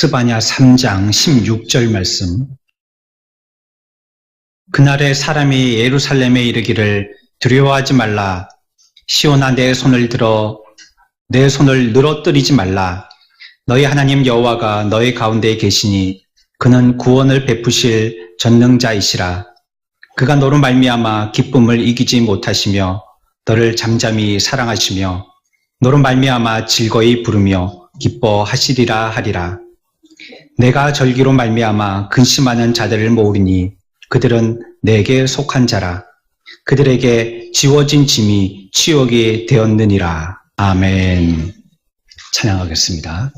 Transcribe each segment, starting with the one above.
스바냐 3장 16절 말씀. 그날에 사람이 예루살렘에 이르기를 두려워하지 말라. 시온아 내 손을 들어 내 손을 늘어뜨리지 말라. 너희 하나님 여호와가 너희 가운데 계시니 그는 구원을 베푸실 전능자이시라. 그가 너로 말미암아 기쁨을 이기지 못하시며 너를 잠잠히 사랑하시며 너로 말미암아 즐거이 부르며 기뻐하시리라 하리라. 내가 절기로 말미암아 근심하는 자들을 모으리니 그들은 내게 속한 자라. 그들에게 지워진 짐이 치욕이 되었느니라. 아멘. 찬양하겠습니다.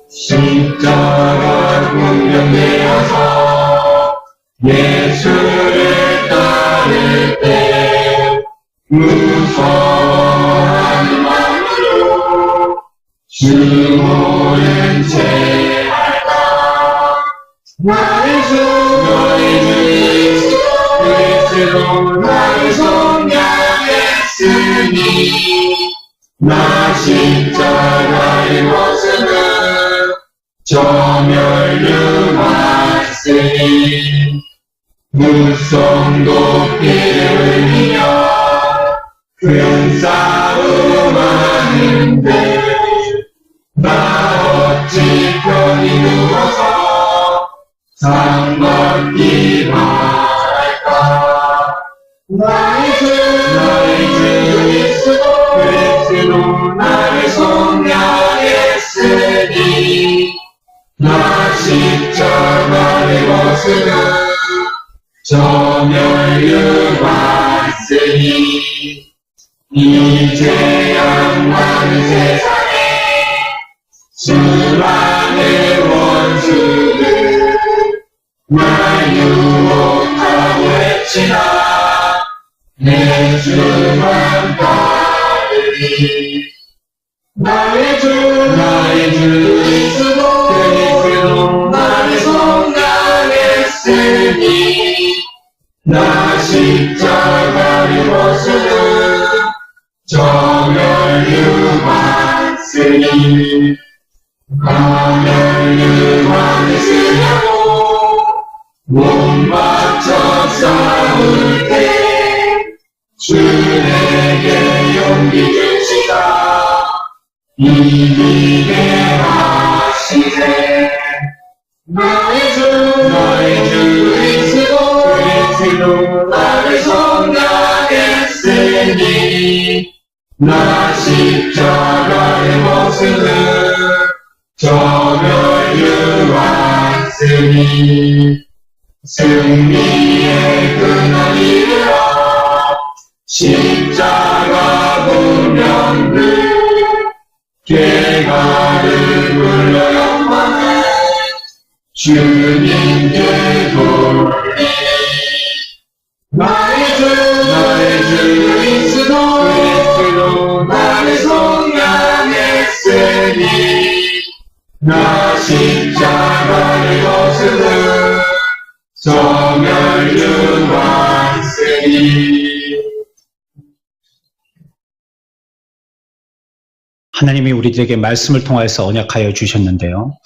십자가 군병되어서 예수를 따를 때 무서워하는 마음으로 주 모른 채 할까. 나의 주 예수 그리스도 나를 속량했으니 나 십자가의 모습은 저멸류 왔으니 무성 높이를 흘리며 큰 싸움 하는데 나 어찌 편히 누워서 상 받기 바랄까. 나의 주 그리스도 나를 속량했으니 나 십자가의 모습은 저멸류 왔으니 이제 양만은 세상에 수많은 원수들 날 유혹하고 외치나 내 주만 따르니 나의 주 그리스도 나를 속량했으니 나 십자가의 모습은 저멸류 왔으니 저멸류 왔으려고 못 맞춰 싸울 때 주 내게 용기 주시다 이기게 하시네. 나의 주 그리스도 나를 속량했으니 나 십자가의 모습은 저멸류 왔으니 승리의 그날이 이르러 십자가 군병들 괴가를 불러 영광을 주님께 돌리니 나의 주 그리스도 나를 속량했으니 나 십자가의 모습은 저멸류 왔으니. 하나님이 우리들에게 말씀을 통하여서 언약하여 주셨는데요.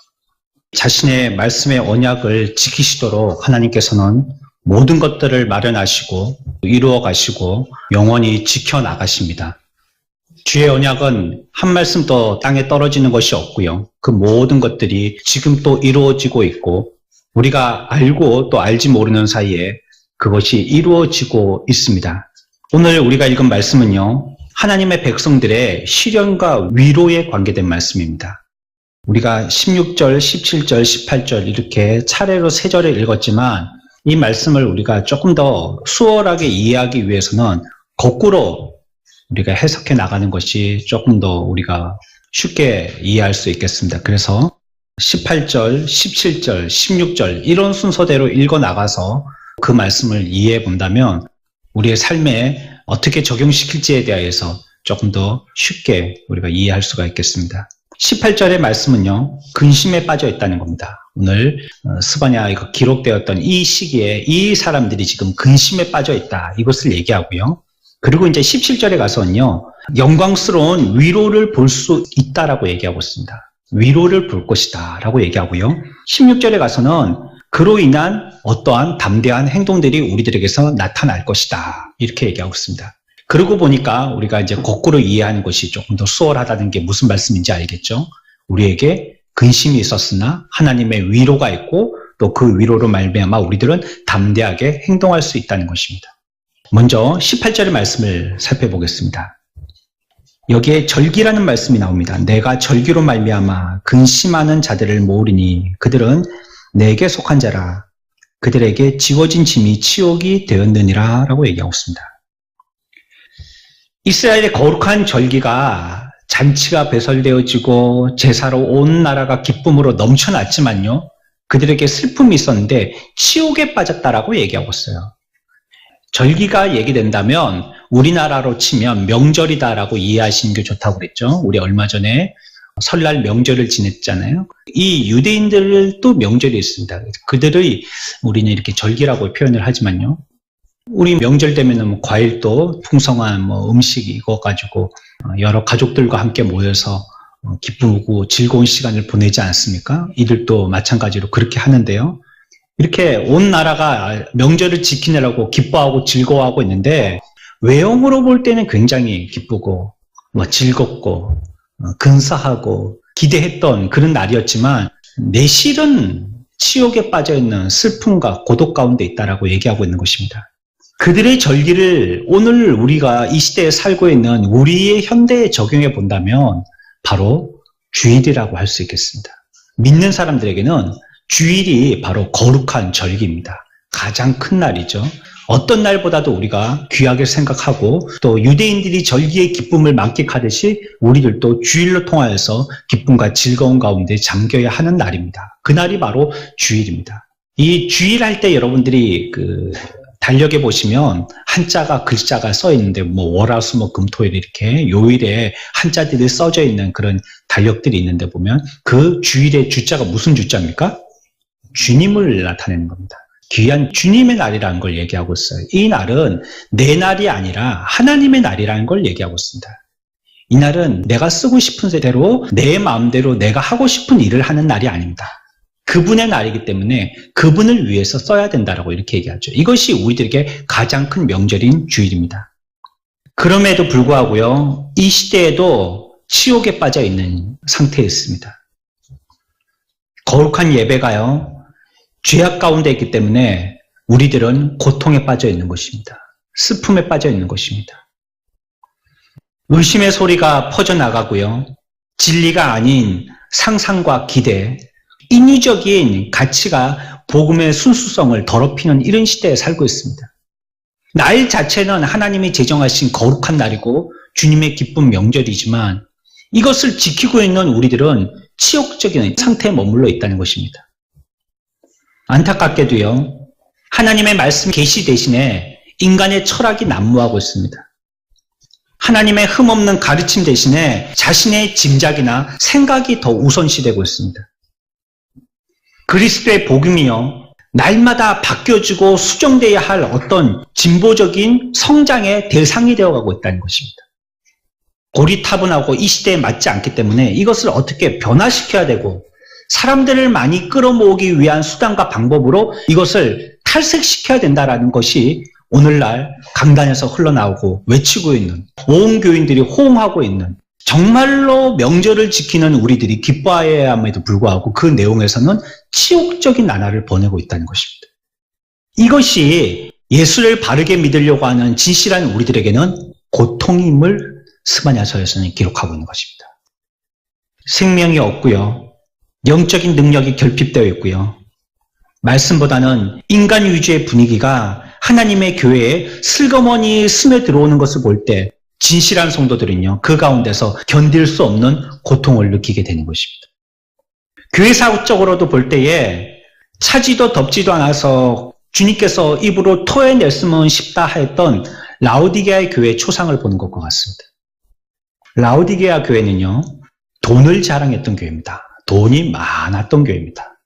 자신의 말씀의 언약을 지키시도록 하나님께서는 모든 것들을 마련하시고 이루어 가시고 영원히 지켜나가십니다. 주의 언약은 한 말씀도 땅에 떨어지는 것이 없고요. 그 모든 것들이 지금 또 이루어지고 있고 우리가 알고 또 알지 모르는 사이에 그것이 이루어지고 있습니다. 오늘 우리가 읽은 말씀은요. 하나님의 백성들의 시련과 위로에 관계된 말씀입니다. 우리가 16절, 17절, 18절 이렇게 차례로 3절을 읽었지만 이 말씀을 우리가 조금 더 수월하게 이해하기 위해서는 거꾸로 우리가 해석해 나가는 것이 조금 더 우리가 쉽게 이해할 수 있겠습니다. 그래서 18절, 17절, 16절 이런 순서대로 읽어 나가서 그 말씀을 이해해 본다면 우리의 삶에 어떻게 적용시킬지에 대해서 조금 더 쉽게 우리가 이해할 수가 있겠습니다. 18절의 말씀은요, 근심에 빠져 있다는 겁니다. 오늘 스바냐 이거 기록되었던 이 시기에 이 사람들이 지금 근심에 빠져 있다. 이것을 얘기하고요. 그리고 이제 17절에 가서는요, 영광스러운 위로를 볼 수 있다라고 얘기하고 있습니다. 위로를 볼 것이다 라고 얘기하고요. 16절에 가서는 그로 인한 어떠한 담대한 행동들이 우리들에게서 나타날 것이다. 이렇게 얘기하고 있습니다. 그러고 보니까 우리가 이제 거꾸로 이해하는 것이 조금 더 수월하다는 게 무슨 말씀인지 알겠죠? 우리에게 근심이 있었으나 하나님의 위로가 있고 또 그 위로로 말미암아 우리들은 담대하게 행동할 수 있다는 것입니다. 먼저 18절의 말씀을 살펴보겠습니다. 여기에 절기라는 말씀이 나옵니다. 내가 절기로 말미암아 근심하는 자들을 모으리니 그들은 내게 속한 자라. 그들에게 지워진 짐이 치욕이 되었느니라 라고 얘기하고 있습니다. 이스라엘의 거룩한 절기가 잔치가 배설되어지고 제사로 온 나라가 기쁨으로 넘쳐났지만요, 그들에게 슬픔이 있었는데 치욕에 빠졌다라고 얘기하고 있어요. 절기가 얘기된다면 우리나라로 치면 명절이다라고 이해하시는 게 좋다고 그랬죠. 우리 얼마 전에 설날 명절을 지냈잖아요. 이 유대인들도 명절이 있습니다. 그들의 우리는 이렇게 절기라고 표현을 하지만요, 우리 명절 되면은 과일도 풍성한 음식 이거 가지고 여러 가족들과 함께 모여서 기쁘고 즐거운 시간을 보내지 않습니까? 이들도 마찬가지로 그렇게 하는데요. 이렇게 온 나라가 명절을 지키느라고 기뻐하고 즐거워하고 있는데 외형으로 볼 때는 굉장히 기쁘고 즐겁고 근사하고 기대했던 그런 날이었지만 내실은 치욕에 빠져있는 슬픔과 고독 가운데 있다라고 얘기하고 있는 것입니다. 그들의 절기를 오늘 우리가 이 시대에 살고 있는 우리의 현대에 적용해 본다면 바로 주일이라고 할 수 있겠습니다. 믿는 사람들에게는 주일이 바로 거룩한 절기입니다. 가장 큰 날이죠. 어떤 날보다도 우리가 귀하게 생각하고 또 유대인들이 절기의 기쁨을 만끽하듯이 우리들도 주일로 통하여서 기쁨과 즐거운 가운데 잠겨야 하는 날입니다. 그날이 바로 주일입니다. 이 주일 할 때 여러분들이 달력에 보시면 한자가 글자가 써 있는데 월화수목금토일 이렇게 요일에 한자들이 써져 있는 그런 달력들이 있는데 보면 그 주일의 주자가 무슨 주자입니까? 주님을 나타내는 겁니다. 귀한 주님의 날이라는 걸 얘기하고 있어요. 이 날은 내 날이 아니라 하나님의 날이라는 걸 얘기하고 있습니다. 이 날은 내가 쓰고 싶은 대로 내 마음대로 내가 하고 싶은 일을 하는 날이 아닙니다. 그분의 날이기 때문에 그분을 위해서 써야 된다라고 이렇게 얘기하죠. 이것이 우리들에게 가장 큰 명절인 주일입니다. 그럼에도 불구하고요, 이 시대에도 치욕에 빠져 있는 상태에 있습니다. 거룩한 예배가요, 죄악 가운데 있기 때문에 우리들은 고통에 빠져 있는 것입니다. 슬픔에 빠져 있는 것입니다. 의심의 소리가 퍼져나가고요, 진리가 아닌 상상과 기대, 인위적인 가치가 복음의 순수성을 더럽히는 이런 시대에 살고 있습니다. 날 자체는 하나님이 제정하신 거룩한 날이고 주님의 기쁜 명절이지만 이것을 지키고 있는 우리들은 치욕적인 상태에 머물러 있다는 것입니다. 안타깝게도요, 하나님의 말씀 계시 대신에 인간의 철학이 난무하고 있습니다. 하나님의 흠없는 가르침 대신에 자신의 짐작이나 생각이 더 우선시되고 있습니다. 그리스도의 복음이요, 날마다 바뀌어지고 수정되어야 할 어떤 진보적인 성장의 대상이 되어가고 있다는 것입니다. 고리타분하고 이 시대에 맞지 않기 때문에 이것을 어떻게 변화시켜야 되고 사람들을 많이 끌어모으기 위한 수단과 방법으로 이것을 탈색시켜야 된다는 것이 오늘날 강단에서 흘러나오고 외치고 있는, 온 교인들이 호응하고 있는, 정말로 명절을 지키는 우리들이 기뻐해야 함에도 불구하고 그 내용에서는 치욕적인 나날을 보내고 있다는 것입니다. 이것이 예수를 바르게 믿으려고 하는 진실한 우리들에게는 고통임을 스바냐서에서는 기록하고 있는 것입니다. 생명이 없고요, 영적인 능력이 결핍되어 있고요, 말씀보다는 인간 위주의 분위기가 하나님의 교회에 슬그머니 스며들어오는 것을 볼 때 진실한 성도들은요, 그 가운데서 견딜 수 없는 고통을 느끼게 되는 것입니다. 교회사적으로도 볼 때에 차지도 덥지도 않아서 주님께서 입으로 토해냈으면 싶다 했던 라오디게아의 교회의 초상을 보는 것과 같습니다. 라오디게아 교회는요, 돈을 자랑했던 교회입니다. 돈이 많았던 교회입니다.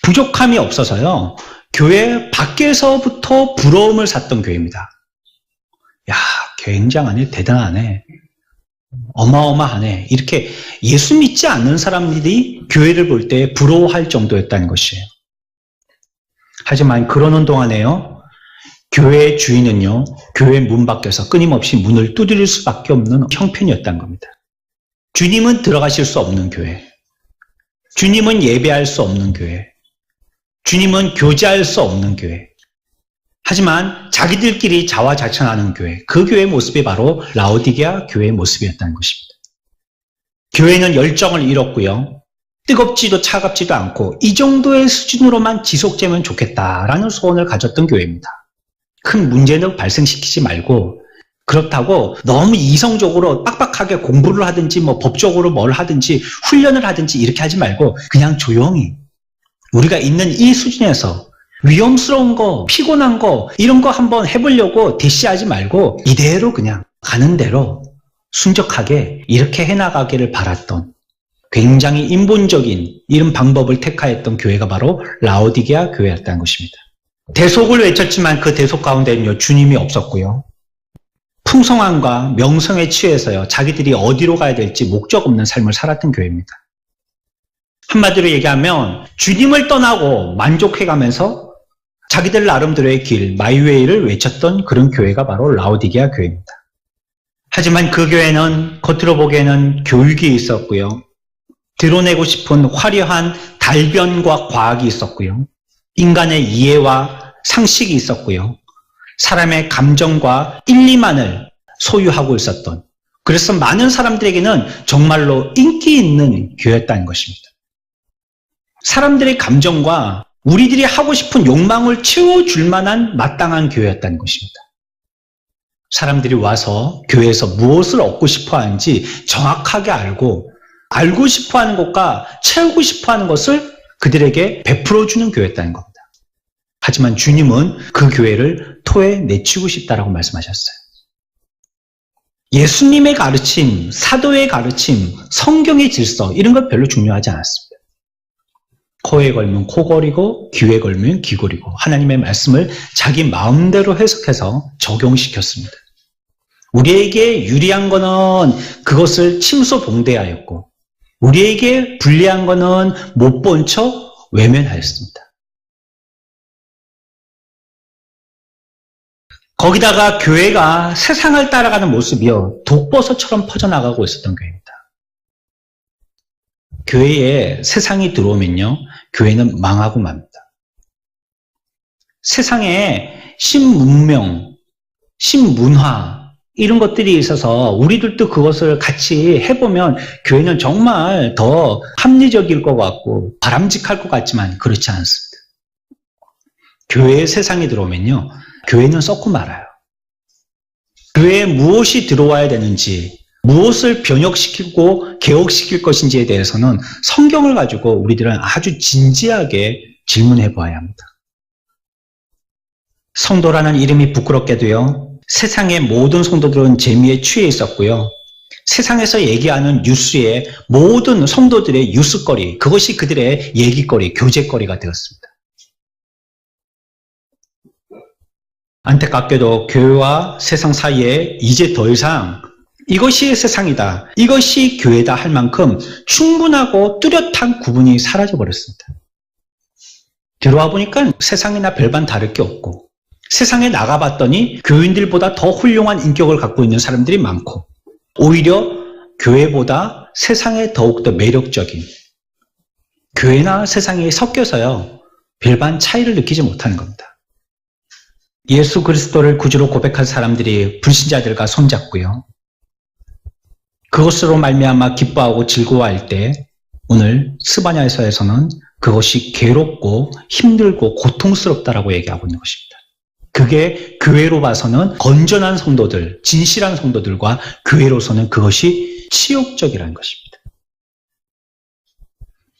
부족함이 없어서요. 교회 밖에서부터 부러움을 샀던 교회입니다. 야, 굉장하네, 대단하네, 어마어마하네. 이렇게 예수 믿지 않는 사람들이 교회를 볼 때 부러워할 정도였다는 것이에요. 하지만 그러는 동안에요, 교회의 주인은요, 교회 문 밖에서 끊임없이 문을 두드릴 수밖에 없는 형편이었다는 겁니다. 주님은 들어가실 수 없는 교회, 주님은 예배할 수 없는 교회, 주님은 교제할 수 없는 교회. 하지만 자기들끼리 자화자찬하는 교회, 그 교회의 모습이 바로 라오디게아 교회의 모습이었다는 것입니다. 교회는 열정을 잃었고요, 뜨겁지도 차갑지도 않고 이 정도의 수준으로만 지속되면 좋겠다라는 소원을 가졌던 교회입니다. 큰 문제는 발생시키지 말고, 그렇다고 너무 이성적으로 빡빡하게 공부를 하든지 법적으로 뭘 하든지 훈련을 하든지 이렇게 하지 말고 그냥 조용히 우리가 있는 이 수준에서 위험스러운 거, 피곤한 거 이런 거 한번 해보려고 대시하지 말고 이대로 그냥 가는 대로 순적하게 이렇게 해나가기를 바랐던, 굉장히 인본적인 이런 방법을 택하였던 교회가 바로 라오디게아 교회였다는 것입니다. 대속을 외쳤지만 그 대속 가운데는요, 주님이 없었고요, 풍성함과 명성에 취해서요, 자기들이 어디로 가야 될지 목적 없는 삶을 살았던 교회입니다. 한마디로 얘기하면 주님을 떠나고 만족해가면서 자기들 나름대로의 길, 마이웨이를 외쳤던 그런 교회가 바로 라오디게아 교회입니다. 하지만 그 교회는 겉으로 보기에는 교육이 있었고요, 드러내고 싶은 화려한 달변과 과학이 있었고요, 인간의 이해와 상식이 있었고요, 사람의 감정과 일리만을 소유하고 있었던, 그래서 많은 사람들에게는 정말로 인기 있는 교회였다는 것입니다. 사람들의 감정과 우리들이 하고 싶은 욕망을 채워줄 만한 마땅한 교회였다는 것입니다. 사람들이 와서 교회에서 무엇을 얻고 싶어 하는지 정확하게 알고 싶어 하는 것과 채우고 싶어 하는 것을 그들에게 베풀어주는 교회였다는 겁니다. 하지만 주님은 그 교회를 토해내치고 싶다라고 말씀하셨어요. 예수님의 가르침, 사도의 가르침, 성경의 질서 이런 것 별로 중요하지 않았습니다. 코에 걸면 코걸이고 귀에 걸면 귀걸이고 하나님의 말씀을 자기 마음대로 해석해서 적용시켰습니다. 우리에게 유리한 거는 그것을 침소봉대하였고 우리에게 불리한 거는 못 본 척 외면하였습니다. 거기다가 교회가 세상을 따라가는 모습이요, 독버섯처럼 퍼져나가고 있었던 교회입니다. 교회에 세상이 들어오면요, 교회는 망하고 맙니다. 세상에 신문명, 신문화 이런 것들이 있어서 우리들도 그것을 같이 해보면 교회는 정말 더 합리적일 것 같고 바람직할 것 같지만 그렇지 않습니다. 교회에 세상이 들어오면요, 교회는 썩고 말아요. 교회에 무엇이 들어와야 되는지, 무엇을 변혁시키고 개혁시킬 것인지에 대해서는 성경을 가지고 우리들은 아주 진지하게 질문해 보아야 합니다. 성도라는 이름이 부끄럽게도요, 세상의 모든 성도들은 재미에 취해 있었고요, 세상에서 얘기하는 뉴스의 모든 성도들의 뉴스거리, 그것이 그들의 얘기거리, 교제거리가 되었습니다. 안타깝게도 교회와 세상 사이에 이제 더 이상 이것이 세상이다, 이것이 교회다 할 만큼 충분하고 뚜렷한 구분이 사라져버렸습니다. 들어와 보니까 세상이나 별반 다를 게 없고, 세상에 나가봤더니 교인들보다 더 훌륭한 인격을 갖고 있는 사람들이 많고, 오히려 교회보다 세상에 더욱더 매력적인, 교회나 세상이 섞여서요, 별반 차이를 느끼지 못하는 겁니다. 예수 그리스도를 구주로 고백한 사람들이 불신자들과 손잡고요, 그것으로 말미암아 기뻐하고 즐거워할 때 오늘 스바냐서에서는 그것이 괴롭고 힘들고 고통스럽다라고 얘기하고 있는 것입니다. 그게 교회로 봐서는 건전한 성도들, 진실한 성도들과 교회로서는 그것이 치욕적이라는 것입니다.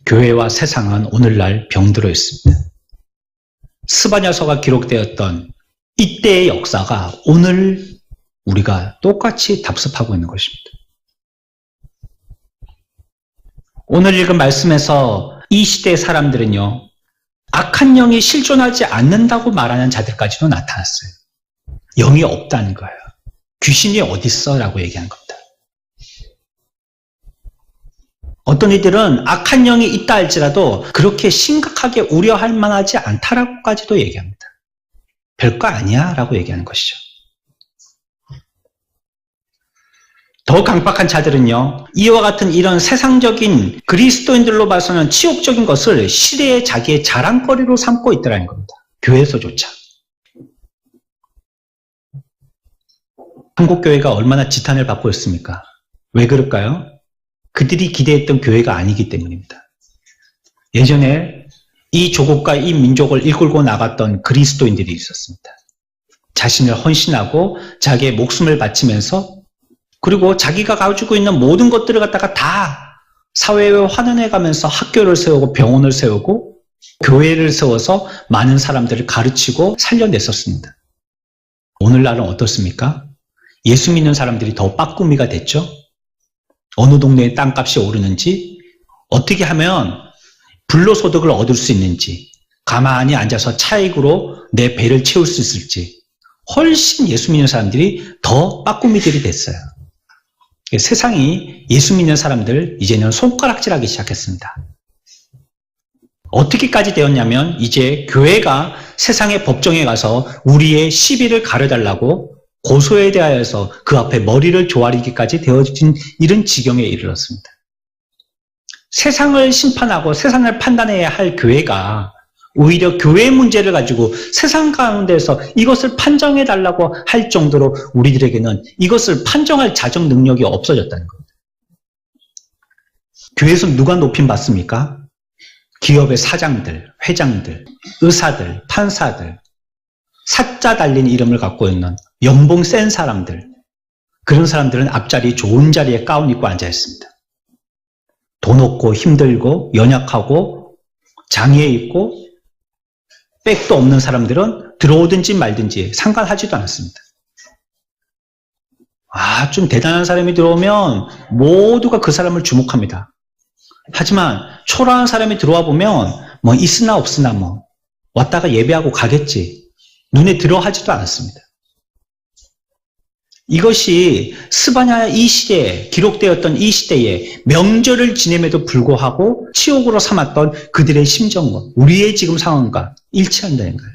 교회와 세상은 오늘날 병들어 있습니다. 스바냐서가 기록되었던 이때의 역사가 오늘 우리가 똑같이 답습하고 있는 것입니다. 오늘 읽은 말씀에서 이 시대의 사람들은요, 악한 영이 실존하지 않는다고 말하는 자들까지도 나타났어요. 영이 없다는 거예요. 귀신이 어딨어? 라고 얘기하는 겁니다. 어떤 이들은 악한 영이 있다 할지라도 그렇게 심각하게 우려할 만하지 않다라고까지도 얘기합니다. 별거 아니야 라고 얘기하는 것이죠. 더 강박한 자들은요, 이와 같은 이런 세상적인 그리스도인들로 봐서는 치욕적인 것을 시대의 자기의 자랑거리로 삼고 있더라는 겁니다. 교회에서조차. 한국 교회가 얼마나 지탄을 받고 있습니까? 왜 그럴까요? 그들이 기대했던 교회가 아니기 때문입니다. 예전에 이 조국과 이 민족을 이끌고 나갔던 그리스도인들이 있었습니다. 자신을 헌신하고 자기의 목숨을 바치면서 그리고 자기가 가지고 있는 모든 것들을 갖다가 다 사회에 환원해 가면서 학교를 세우고 병원을 세우고 교회를 세워서 많은 사람들을 가르치고 살려냈었습니다. 오늘날은 어떻습니까? 예수 믿는 사람들이 더 빠꾸미가 됐죠? 어느 동네에 땅값이 오르는지, 어떻게 하면 불로소득을 얻을 수 있는지, 가만히 앉아서 차익으로 내 배를 채울 수 있을지, 훨씬 예수 믿는 사람들이 더 빠꾸미들이 됐어요. 세상이 예수 믿는 사람들 이제는 손가락질하기 시작했습니다. 어떻게까지 되었냐면 이제 교회가 세상의 법정에 가서 우리의 시비를 가려달라고 고소에 대하여서 그 앞에 머리를 조아리기까지 되어진 이런 지경에 이르렀습니다. 세상을 심판하고 세상을 판단해야 할 교회가 오히려 교회의 문제를 가지고 세상 가운데서 이것을 판정해달라고 할 정도로 우리들에게는 이것을 판정할 자정 능력이 없어졌다는 겁니다. 교회에서 누가 높임 받습니까? 기업의 사장들, 회장들, 의사들, 판사들, 사자 달린 이름을 갖고 있는 연봉 센 사람들, 그런 사람들은 앞자리 좋은 자리에 가운 입고 앉아 있습니다. 돈 없고 힘들고 연약하고 장애 있고 백도 없는 사람들은 들어오든지 말든지 상관하지도 않습니다. 좀 대단한 사람이 들어오면 모두가 그 사람을 주목합니다. 하지만 초라한 사람이 들어와 보면 뭐 있으나 없으나 뭐 왔다가 예배하고 가겠지, 눈에 들어하지도 않았습니다. 이것이 스바냐 이 시대에 기록되었던 이 시대에 명절을 지냄에도 불구하고 치욕으로 삼았던 그들의 심정과 우리의 지금 상황과 일치한다는 거예요.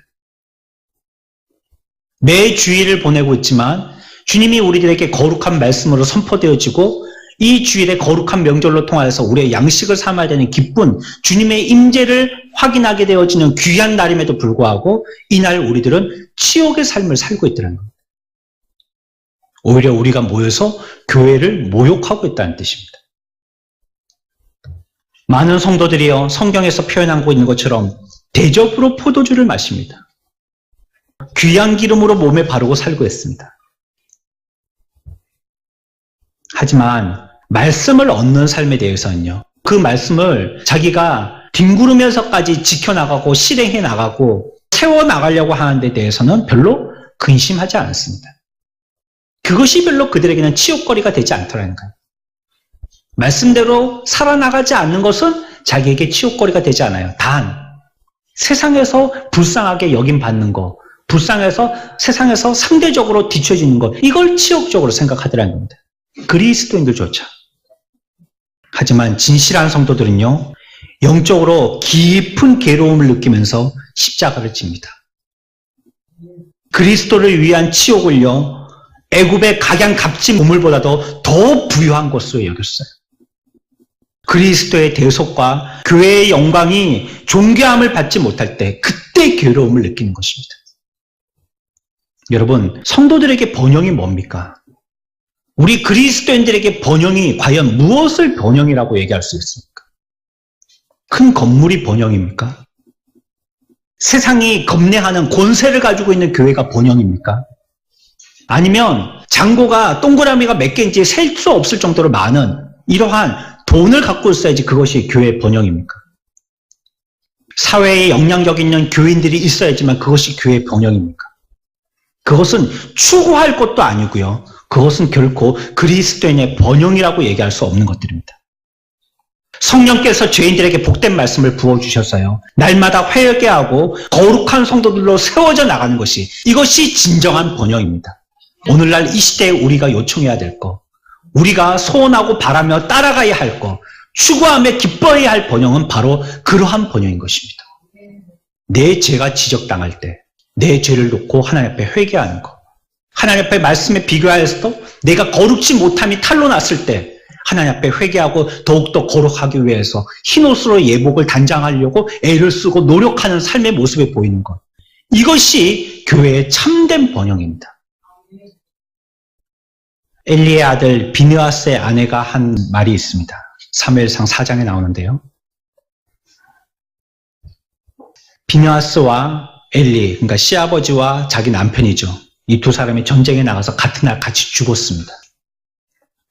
매 주일을 보내고 있지만 주님이 우리들에게 거룩한 말씀으로 선포되어지고 이 주일의 거룩한 명절로 통하여서 우리의 양식을 삼아야 되는 기쁜 주님의 임재를 확인하게 되어지는 귀한 날임에도 불구하고 이날 우리들은 치욕의 삶을 살고 있더라는 겁니다. 오히려 우리가 모여서 교회를 모욕하고 있다는 뜻입니다. 많은 성도들이요, 성경에서 표현하고 있는 것처럼 대접으로 포도주를 마십니다. 귀한 기름으로 몸에 바르고 살고 있습니다. 하지만 말씀을 얻는 삶에 대해서는요, 그 말씀을 자기가 뒹구르면서까지 지켜나가고 실행해 나가고 세워나가려고 하는 데 대해서는 별로 근심하지 않습니다. 그것이 별로 그들에게는 치욕거리가 되지 않더라는 거예요. 말씀대로 살아나가지 않는 것은 자기에게 치욕거리가 되지 않아요. 단 세상에서 불쌍하게 여김받는 거, 불쌍해서 세상에서 상대적으로 뒤처지는 것, 이걸 치욕적으로 생각하더라는 겁니다. 그리스도인들조차. 하지만 진실한 성도들은요, 영적으로 깊은 괴로움을 느끼면서 십자가를 집니다. 그리스도를 위한 치욕을요, 애굽의 각양값진 우물보다도 더 부유한 것으로 여겼어요. 그리스도의 대속과 교회의 영광이 존귀함을 받지 못할 때 그때 괴로움을 느끼는 것입니다. 여러분, 성도들에게 번영이 뭡니까? 우리 그리스도인들에게 번영이 과연 무엇을 번영이라고 얘기할 수 있습니까? 큰 건물이 번영입니까? 세상이 겁내하는 권세를 가지고 있는 교회가 번영입니까? 아니면 장고가 동그라미가 몇 개인지 셀 수 없을 정도로 많은 이러한 돈을 갖고 있어야지 그것이 교회의 번영입니까? 사회에 영향력 있는 교인들이 있어야지만 그것이 교회의 번영입니까? 그것은 추구할 것도 아니고요. 그것은 결코 그리스도인의 번영이라고 얘기할 수 없는 것들입니다. 성령께서 죄인들에게 복된 말씀을 부어주셨어요. 날마다 회개하게 하고 거룩한 성도들로 세워져 나가는 것이, 이것이 진정한 번영입니다. 오늘날 이 시대에 우리가 요청해야 될 것, 우리가 소원하고 바라며 따라가야 할 것, 추구하며 기뻐해야 할 번영은 바로 그러한 번영인 것입니다. 내 죄가 지적당할 때 내 죄를 놓고 하나님 앞에 회개하는 것, 하나님 앞에 말씀에 비교하여서도 내가 거룩지 못함이 탄로 났을 때 하나님 앞에 회개하고 더욱더 거룩하기 위해서 흰옷으로 예복을 단장하려고 애를 쓰고 노력하는 삶의 모습에 보이는 것, 이것이 교회의 참된 번영입니다. 엘리의 아들 비느하스의 아내가 한 말이 있습니다. 사무엘상 4장에 나오는데요. 비느하스와 엘리, 그러니까 시아버지와 자기 남편이죠. 이 두 사람이 전쟁에 나가서 같은 날 같이 죽었습니다.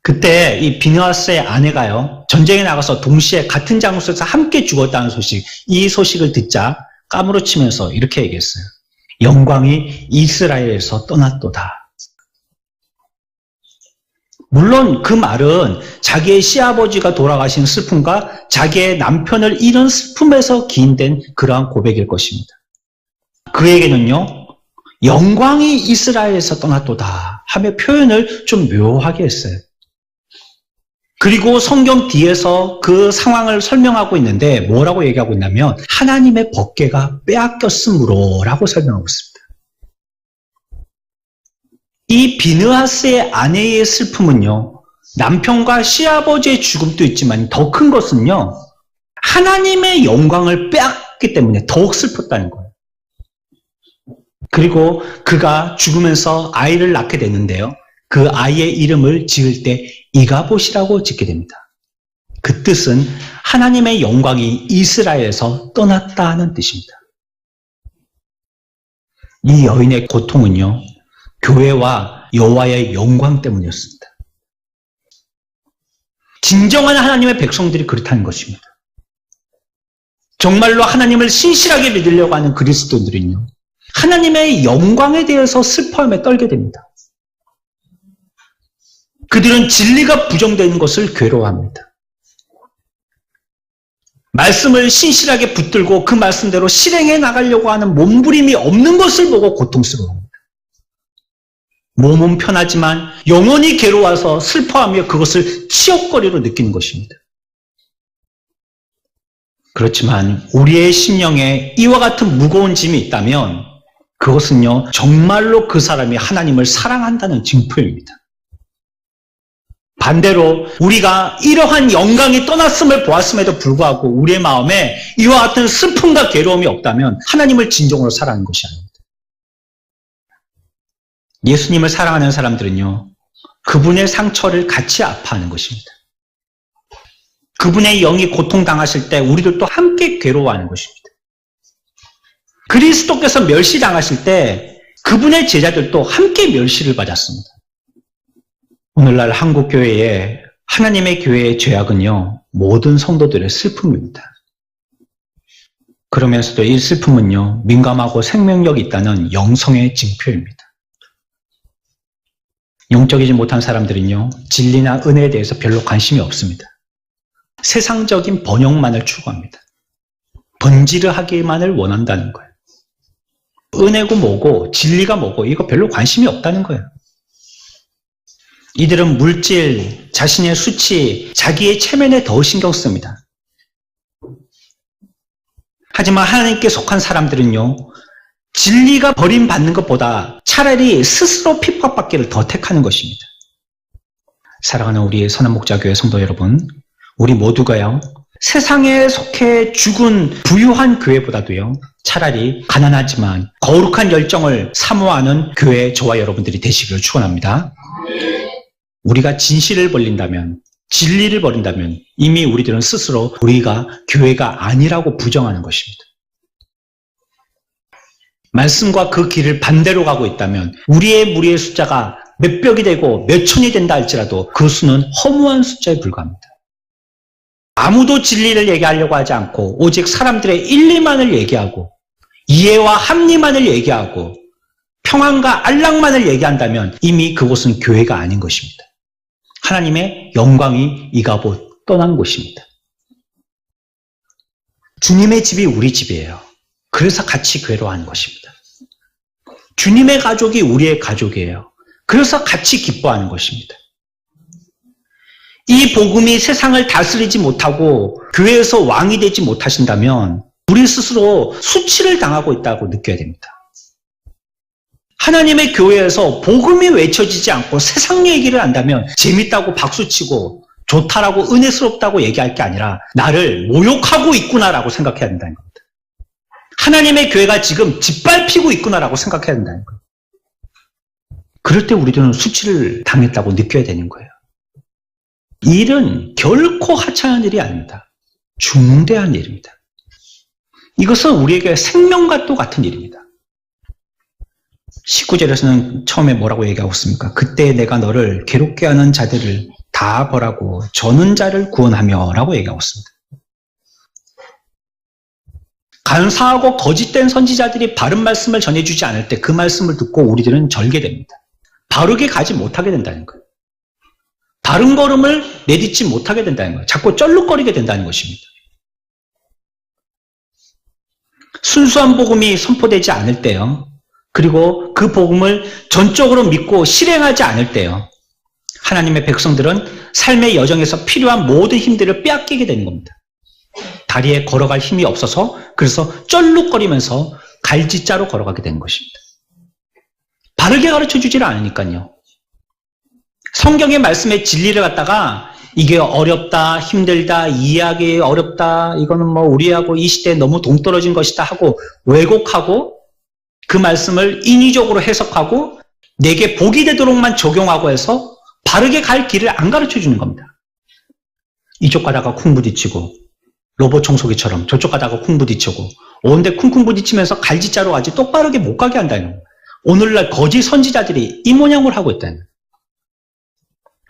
그때 이 비느하스의 아내가요, 전쟁에 나가서 동시에 같은 장소에서 함께 죽었다는 소식, 이 소식을 듣자 까무러치면서 이렇게 얘기했어요. 영광이 이스라엘에서 떠났도다. 물론 그 말은 자기의 시아버지가 돌아가신 슬픔과 자기의 남편을 잃은 슬픔에서 기인된 그러한 고백일 것입니다. 그에게는요, 영광이 이스라엘에서 떠났도다 하며 표현을 좀 묘하게 했어요. 그리고 성경 뒤에서 그 상황을 설명하고 있는데 뭐라고 얘기하고 있냐면 하나님의 법궤가 빼앗겼으므로 라고 설명하고 있습니다. 이 비느하스의 아내의 슬픔은요, 남편과 시아버지의 죽음도 있지만 더 큰 것은요, 하나님의 영광을 빼앗기 때문에 더욱 슬펐다는 거예요. 그리고 그가 죽으면서 아이를 낳게 되는데요, 그 아이의 이름을 지을 때 이가봇이라고 짓게 됩니다. 그 뜻은 하나님의 영광이 이스라엘에서 떠났다는 뜻입니다. 이 여인의 고통은요, 교회와 여호와의 영광 때문이었습니다. 진정한 하나님의 백성들이 그렇다는 것입니다. 정말로 하나님을 신실하게 믿으려고 하는 그리스도인들은요, 하나님의 영광에 대해서 슬퍼하며 떨게 됩니다. 그들은 진리가 부정되는 것을 괴로워합니다. 말씀을 신실하게 붙들고 그 말씀대로 실행해 나가려고 하는 몸부림이 없는 것을 보고 고통스러워합니다. 몸은 편하지만 영혼이 괴로워서 슬퍼하며 그것을 치욕거리로 느끼는 것입니다. 그렇지만 우리의 심령에 이와 같은 무거운 짐이 있다면 그것은요, 정말로 그 사람이 하나님을 사랑한다는 증표입니다. 반대로 우리가 이러한 영광이 떠났음을 보았음에도 불구하고 우리의 마음에 이와 같은 슬픔과 괴로움이 없다면 하나님을 진정으로 사랑하는 것이 아닙니다. 예수님을 사랑하는 사람들은요, 그분의 상처를 같이 아파하는 것입니다. 그분의 영이 고통당하실 때 우리들도 함께 괴로워하는 것입니다. 그리스도께서 멸시당하실 때 그분의 제자들도 함께 멸시를 받았습니다. 오늘날 한국교회에, 하나님의 교회의 죄악은요, 모든 성도들의 슬픔입니다. 그러면서도 이 슬픔은요, 민감하고 생명력이 있다는 영성의 징표입니다. 영적이지 못한 사람들은요, 진리나 은혜에 대해서 별로 관심이 없습니다. 세상적인 번영만을 추구합니다. 번지르하기만을 원한다는 거예요. 은혜고 뭐고 진리가 뭐고 이거 별로 관심이 없다는 거예요. 이들은 물질, 자신의 수치, 자기의 체면에 더 신경 씁니다. 하지만 하나님께 속한 사람들은요, 진리가 버림받는 것보다 차라리 스스로 핍박받기를 더 택하는 것입니다. 사랑하는 우리 선한목자교회 성도 여러분, 우리 모두가요, 세상에 속해 죽은 부유한 교회보다도요, 차라리 가난하지만 거룩한 열정을 사모하는 교회 저와 여러분들이 되시기를 축원합니다. 우리가 진실을 버린다면, 진리를 버린다면 이미 우리들은 스스로 우리가 교회가 아니라고 부정하는 것입니다. 말씀과 그 길을 반대로 가고 있다면 우리의 무리의 숫자가 몇백이 되고 몇천이 된다 할지라도 그 수는 허무한 숫자에 불과합니다. 아무도 진리를 얘기하려고 하지 않고 오직 사람들의 일리만을 얘기하고 이해와 합리만을 얘기하고 평안과 안락만을 얘기한다면 이미 그곳은 교회가 아닌 것입니다. 하나님의 영광이 이가봇 떠난 곳입니다. 주님의 집이 우리 집이에요. 그래서 같이 괴로워하는 것입니다. 주님의 가족이 우리의 가족이에요. 그래서 같이 기뻐하는 것입니다. 이 복음이 세상을 다스리지 못하고 교회에서 왕이 되지 못하신다면 우리 스스로 수치를 당하고 있다고 느껴야 됩니다. 하나님의 교회에서 복음이 외쳐지지 않고 세상 얘기를 한다면 재밌다고 박수치고 좋다라고 은혜스럽다고 얘기할 게 아니라 나를 모욕하고 있구나라고 생각해야 된다는 겁니다. 하나님의 교회가 지금 짓밟히고 있구나라고 생각해야 된다는 거예요. 그럴 때 우리들은 수치를 당했다고 느껴야 되는 거예요. 이 일은 결코 하찮은 일이 아닙니다. 중대한 일입니다. 이것은 우리에게 생명과 또 같은 일입니다. 19절에서는 처음에 뭐라고 얘기하고 있습니까? 그때 내가 너를 괴롭게 하는 자들을 다 벌하고 저는 자를 구원하며 라고 얘기하고 있습니다. 간사하고 거짓된 선지자들이 바른 말씀을 전해주지 않을 때 그 말씀을 듣고 우리들은 절개됩니다. 바르게 가지 못하게 된다는 거예요. 바른 걸음을 내딛지 못하게 된다는 거예요. 자꾸 쩔룩거리게 된다는 것입니다. 순수한 복음이 선포되지 않을 때요. 그리고 그 복음을 전적으로 믿고 실행하지 않을 때요. 하나님의 백성들은 삶의 여정에서 필요한 모든 힘들을 빼앗기게 되는 겁니다. 다리에 걸어갈 힘이 없어서 그래서 쩔룩거리면서 갈지자로 걸어가게 되는 것입니다. 바르게 가르쳐주지를 않으니까요. 성경의 말씀의 진리를 갖다가 이게 어렵다, 힘들다, 이해하기 어렵다, 이거는 뭐 우리하고 이 시대에 너무 동떨어진 것이다 하고 왜곡하고 그 말씀을 인위적으로 해석하고 내게 복이 되도록만 적용하고 해서 바르게 갈 길을 안 가르쳐 주는 겁니다. 이쪽 가다가 쿵 부딪히고 로봇 청소기처럼 저쪽 가다가 쿵 부딪히고 온데 쿵쿵 부딪히면서 갈지자로 가지 똑바르게 못 가게 한다는 거예요. 오늘날 거짓 선지자들이 이 모양을 하고 있다는 거예요.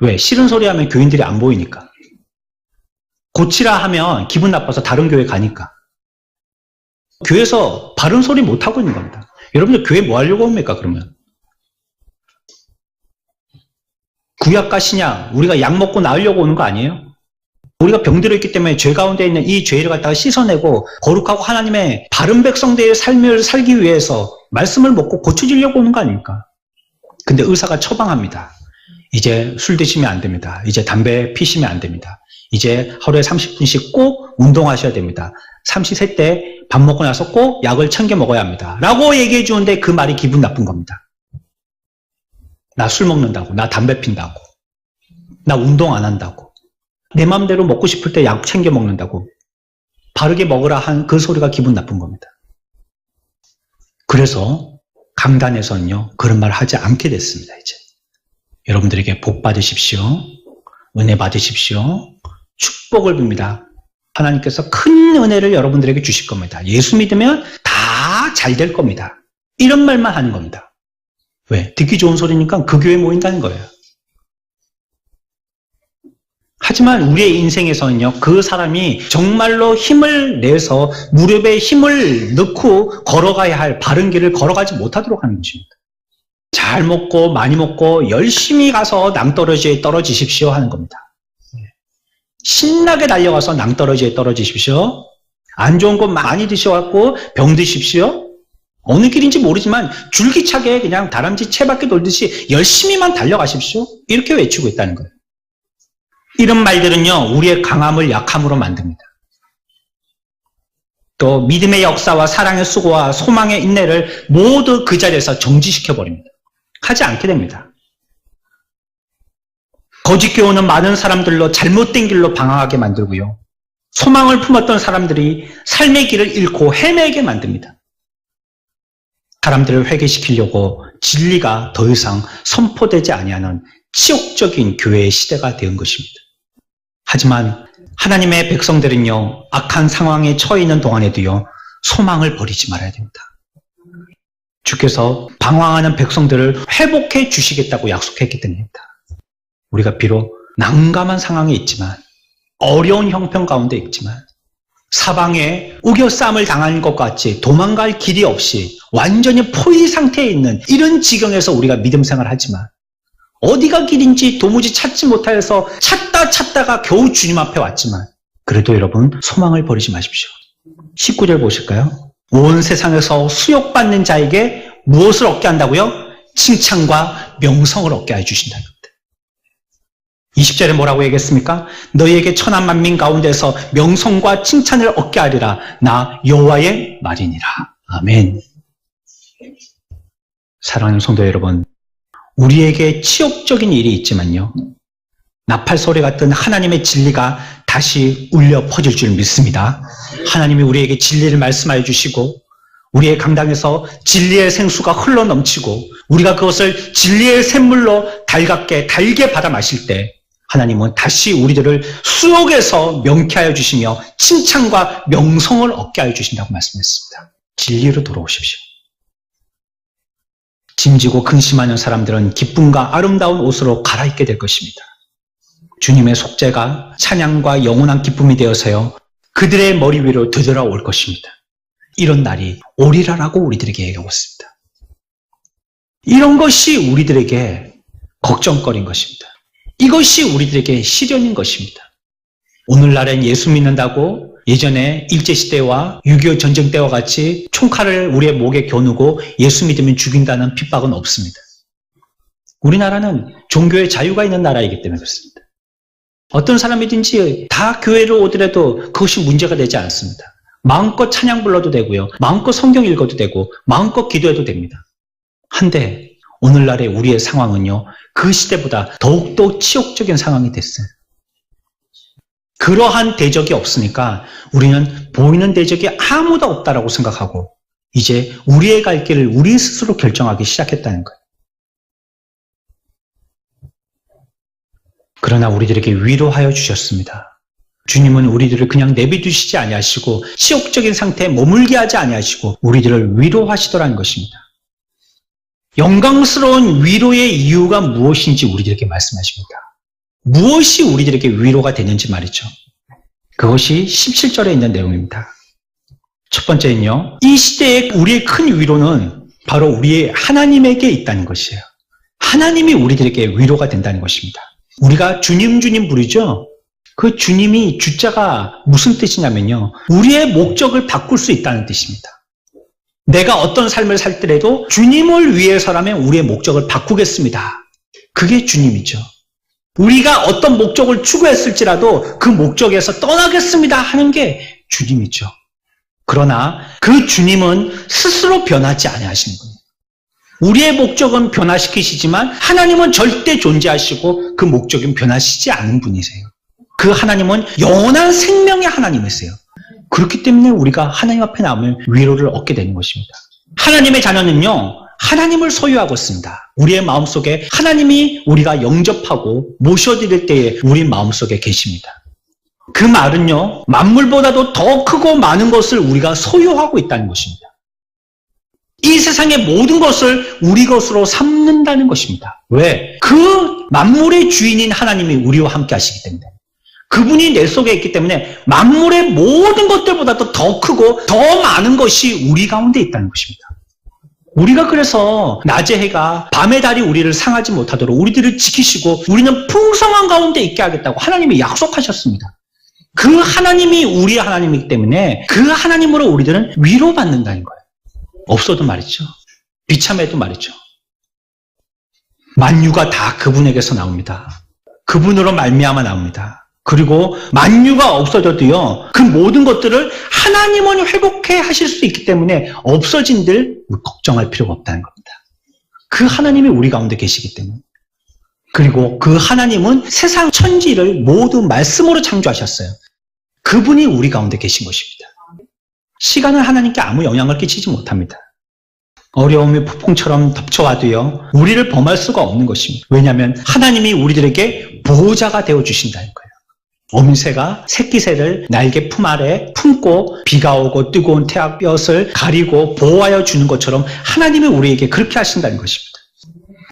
왜? 싫은 소리 하면 교인들이 안 보이니까. 고치라 하면 기분 나빠서 다른 교회 가니까. 교회에서 바른 소리 못 하고 있는 겁니다. 여러분들 교회 뭐 하려고 옵니까 그러면? 구약과 신약, 우리가 약 먹고 나으려고 오는 거 아니에요? 우리가 병들어 있기 때문에 죄 가운데 있는 이 죄를 갖다가 씻어내고 거룩하고 하나님의 바른 백성들의 삶을 살기 위해서 말씀을 먹고 고쳐지려고 오는 거 아닙니까? 근데 의사가 처방합니다. 이제 술 드시면 안 됩니다. 이제 담배 피시면 안 됩니다. 이제 하루에 30분씩 꼭 운동하셔야 됩니다. 30세 때 밥 먹고 나서 꼭 약을 챙겨 먹어야 합니다. 라고 얘기해 주는데 그 말이 기분 나쁜 겁니다. 나 술 먹는다고, 나 담배 핀다고, 나 운동 안 한다고, 내 마음대로 먹고 싶을 때 약 챙겨 먹는다고 바르게 먹으라 한 그 소리가 기분 나쁜 겁니다. 그래서 강단에서는요 그런 말 하지 않게 됐습니다. 이제 여러분들에게 복 받으십시오, 은혜 받으십시오, 축복을 빕니다. 하나님께서 큰 은혜를 여러분들에게 주실 겁니다. 예수 믿으면 다 잘 될 겁니다. 이런 말만 하는 겁니다. 왜? 듣기 좋은 소리니까 그 교회에 모인다는 거예요. 하지만 우리의 인생에서는요, 그 사람이 정말로 힘을 내서 무릎에 힘을 넣고 걸어가야 할 바른 길을 걸어가지 못하도록 하는 것입니다. 잘 먹고 많이 먹고 열심히 가서 낭떠러지에 떨어지십시오 하는 겁니다. 신나게 달려가서 낭떠러지에 떨어지십시오. 안 좋은 거 많이 드셔갖고 병 드십시오. 어느 길인지 모르지만 줄기차게 그냥 다람쥐 채바퀴 돌듯이 열심히만 달려가십시오. 이렇게 외치고 있다는 거예요. 이런 말들은요, 우리의 강함을 약함으로 만듭니다. 또 믿음의 역사와 사랑의 수고와 소망의 인내를 모두 그 자리에서 정지시켜버립니다. 하지 않게 됩니다. 거짓 교훈은 많은 사람들로 잘못된 길로 방황하게 만들고요. 소망을 품었던 사람들이 삶의 길을 잃고 헤매게 만듭니다. 사람들을 회개시키려고 진리가 더 이상 선포되지 아니하는 치욕적인 교회의 시대가 된 것입니다. 하지만 하나님의 백성들은요, 악한 상황에 처해 있는 동안에도요, 소망을 버리지 말아야 됩니다. 주께서 방황하는 백성들을 회복해 주시겠다고 약속했기 때문입니다. 우리가 비록 난감한 상황에 있지만, 어려운 형편 가운데 있지만, 사방에 우겨싸움을 당하는 것 같이 도망갈 길이 없이 완전히 포위 상태에 있는 이런 지경에서 우리가 믿음 생활을 하지만, 어디가 길인지 도무지 찾지 못하여서 찾다가 겨우 주님 앞에 왔지만, 그래도 여러분 소망을 버리지 마십시오. 19절 보실까요? 온 세상에서 수욕받는 자에게 무엇을 얻게 한다고요? 칭찬과 명성을 얻게 해주신다는 겁니다. 20절에 뭐라고 얘기했습니까? 너희에게 천한 만민 가운데서 명성과 칭찬을 얻게 하리라. 나 여호와의 말이니라. 아멘. 사랑하는 성도 여러분, 우리에게 치욕적인 일이 있지만요, 나팔 소리 같은 하나님의 진리가 다시 울려 퍼질 줄 믿습니다. 하나님이 우리에게 진리를 말씀하여 주시고 우리의 강당에서 진리의 생수가 흘러 넘치고 우리가 그것을 진리의 샘물로 달게 받아 마실 때 하나님은 다시 우리들을 수욕에서 명쾌하여 주시며 칭찬과 명성을 얻게 하여 주신다고 말씀했습니다. 진리로 돌아오십시오. 짐지고 근심하는 사람들은 기쁨과 아름다운 옷으로 갈아입게 될 것입니다. 주님의 속죄가 찬양과 영원한 기쁨이 되어서요, 그들의 머리 위로 되돌아올 것입니다. 이런 날이 오리라라고 우리들에게 얘기하고 있습니다. 이런 것이 우리들에게 걱정거리인 것입니다. 이것이 우리들에게 시련인 것입니다. 오늘날엔 예수 믿는다고 예전에 일제시대와 6.25 전쟁 때와 같이 총칼을 우리의 목에 겨누고 예수 믿으면 죽인다는 핍박은 없습니다. 우리나라는 종교의 자유가 있는 나라이기 때문에 그렇습니다. 어떤 사람이든지 다 교회로 오더라도 그것이 문제가 되지 않습니다. 마음껏 찬양 불러도 되고요. 마음껏 성경 읽어도 되고 마음껏 기도해도 됩니다. 한데 오늘날의 우리의 상황은요, 그 시대보다 더욱더 치욕적인 상황이 됐어요. 그러한 대적이 없으니까 우리는 보이는 대적이 아무도 없다라고 생각하고 이제 우리의 갈 길을 우리 스스로 결정하기 시작했다는 거예요. 그러나 우리들에게 위로하여 주셨습니다. 주님은 우리들을 그냥 내비두시지 아니하시고 치욕적인 상태에 머물게 하지 아니하시고 우리들을 위로하시더라는 것입니다. 영광스러운 위로의 이유가 무엇인지 우리들에게 말씀하십니다. 무엇이 우리들에게 위로가 되는지 말이죠. 그것이 17절에 있는 내용입니다. 첫 번째는요, 이 시대에 우리의 큰 위로는 바로 우리의 하나님에게 있다는 것이에요. 하나님이 우리들에게 위로가 된다는 것입니다. 우리가 주님 부르죠? 그 주님이 주자가 무슨 뜻이냐면요, 우리의 목적을 바꿀 수 있다는 뜻입니다. 내가 어떤 삶을 살더라도 주님을 위해서라면 우리의 목적을 바꾸겠습니다. 그게 주님이죠. 우리가 어떤 목적을 추구했을지라도 그 목적에서 떠나겠습니다 하는 게 주님이죠. 그러나 그 주님은 스스로 변하지 아니하시는 겁니다. 우리의 목적은 변화시키시지만 하나님은 절대 존재하시고 그 목적은 변하시지 않은 분이세요. 그 하나님은 영원한 생명의 하나님이세요. 그렇기 때문에 우리가 하나님 앞에 나오면 위로를 얻게 되는 것입니다. 하나님의 자녀는요, 하나님을 소유하고 있습니다. 우리의 마음속에 하나님이 우리가 영접하고 모셔드릴 때에 우리 마음속에 계십니다. 그 말은요, 만물보다도 더 크고 많은 것을 우리가 소유하고 있다는 것입니다. 이 세상의 모든 것을 우리 것으로 삼는다는 것입니다. 왜? 그 만물의 주인인 하나님이 우리와 함께 하시기 때문에. 그분이 내 속에 있기 때문에 만물의 모든 것들보다도 더 크고 더 많은 것이 우리 가운데 있다는 것입니다. 우리가 그래서 낮의 해가 밤의 달이 우리를 상하지 못하도록 우리들을 지키시고 우리는 풍성한 가운데 있게 하겠다고 하나님이 약속하셨습니다. 그 하나님이 우리의 하나님이기 때문에 그 하나님으로 우리들은 위로받는다는 거예요. 없어도 말이죠. 비참해도 말이죠. 만유가 다 그분에게서 나옵니다. 그분으로 말미암아 나옵니다. 그리고 만유가 없어져도요, 그 모든 것들을 하나님은 회복해 하실 수 있기 때문에 없어진들 걱정할 필요가 없다는 겁니다. 그 하나님이 우리 가운데 계시기 때문에. 그리고 그 하나님은 세상 천지를 모두 말씀으로 창조하셨어요. 그분이 우리 가운데 계신 것입니다. 시간은 하나님께 아무 영향을 끼치지 못합니다. 어려움이 폭풍처럼 덮쳐와도요, 우리를 범할 수가 없는 것입니다. 왜냐하면 하나님이 우리들에게 보호자가 되어주신다는 거예요. 어미새가 새끼새를 날개 품 아래 품고 비가 오고 뜨거운 태양볕을 가리고 보호하여 주는 것처럼 하나님이 우리에게 그렇게 하신다는 것입니다.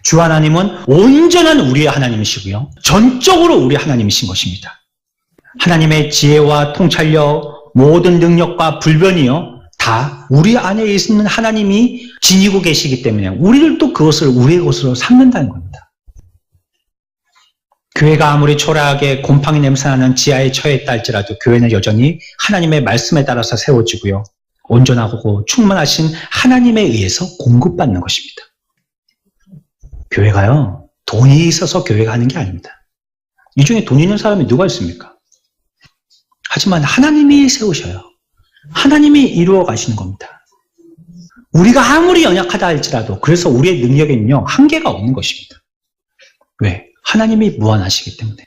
주 하나님은 온전한 우리의 하나님이시고요, 전적으로 우리의 하나님이신 것입니다. 하나님의 지혜와 통찰력, 모든 능력과 불변이요, 다 우리 안에 있는 하나님이 지니고 계시기 때문에 우리를 또 그것을 우리의 것으로 삼는다는 겁니다. 교회가 아무리 초라하게 곰팡이 냄새나는 지하에 처해 있다 할지라도 교회는 여전히 하나님의 말씀에 따라서 세워지고요. 온전하고 충만하신 하나님에 의해서 공급받는 것입니다. 교회가요, 돈이 있어서 교회가 하는 게 아닙니다. 이 중에 돈 있는 사람이 누가 있습니까? 하지만 하나님이 세우셔요. 하나님이 이루어 가시는 겁니다. 우리가 아무리 연약하다 할지라도 그래서 우리의 능력에는요, 한계가 없는 것입니다. 왜? 하나님이 무한하시기 때문에.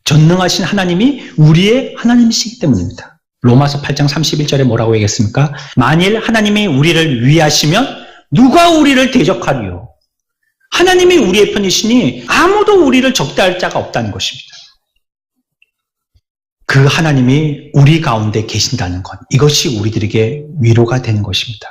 전능하신 하나님이 우리의 하나님이시기 때문입니다. 로마서 8장 31절에 뭐라고 얘기했습니까? 만일 하나님이 우리를 위하시면 누가 우리를 대적하리요? 하나님이 우리의 편이시니 아무도 우리를 적대할 자가 없다는 것입니다. 그 하나님이 우리 가운데 계신다는 것, 이것이 우리들에게 위로가 되는 것입니다.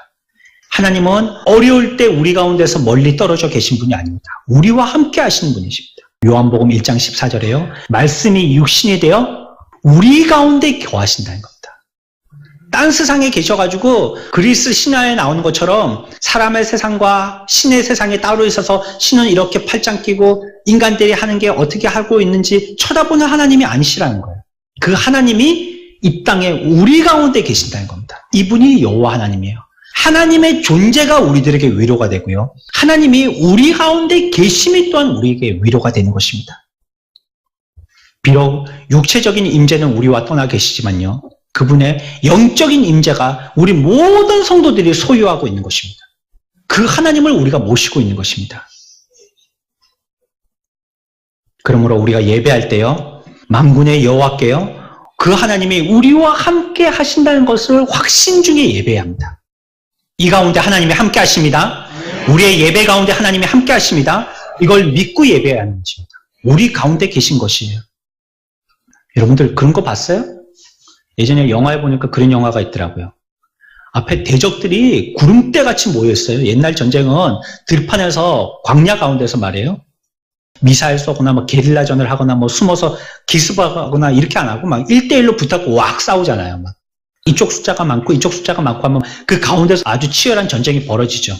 하나님은 어려울 때 우리 가운데서 멀리 떨어져 계신 분이 아닙니다. 우리와 함께 하시는 분이십니다. 요한복음 1장 14절에요. 말씀이 육신이 되어 우리 가운데 거하신다는 겁니다. 딴 세상에 계셔가지고 그리스 신화에 나오는 것처럼 사람의 세상과 신의 세상에 따로 있어서 신은 이렇게 팔짱 끼고 인간들이 하는 게 어떻게 하고 있는지 쳐다보는 하나님이 아니시라는 거예요. 그 하나님이 이 땅에 우리 가운데 계신다는 겁니다. 이분이 여호와 하나님이에요. 하나님의 존재가 우리들에게 위로가 되고요. 하나님이 우리 가운데 계심이 또한 우리에게 위로가 되는 것입니다. 비록 육체적인 임재는 우리와 떠나 계시지만요. 그분의 영적인 임재가 우리 모든 성도들이 소유하고 있는 것입니다. 그 하나님을 우리가 모시고 있는 것입니다. 그러므로 우리가 예배할 때요. 만군의 여호와께요. 그 하나님이 우리와 함께 하신다는 것을 확신 중에 예배해야 합니다. 이 가운데 하나님이 함께 하십니다. 우리의 예배 가운데 하나님이 함께 하십니다. 이걸 믿고 예배해야 하는 것입니다. 우리 가운데 계신 것이에요. 여러분들 그런 거 봤어요? 예전에 영화에 보니까 그런 영화가 있더라고요. 앞에 대적들이 구름대같이 모여있어요. 옛날 전쟁은 들판에서 광야 가운데서 말이에요. 미사일 쏘거나 뭐 게릴라전을 하거나 뭐 숨어서 기습하거나 이렇게 안 하고 막 1대1로 붙잡고 왁 싸우잖아요. 막. 이쪽 숫자가 많고 이쪽 숫자가 많고 하면 그 가운데서 아주 치열한 전쟁이 벌어지죠.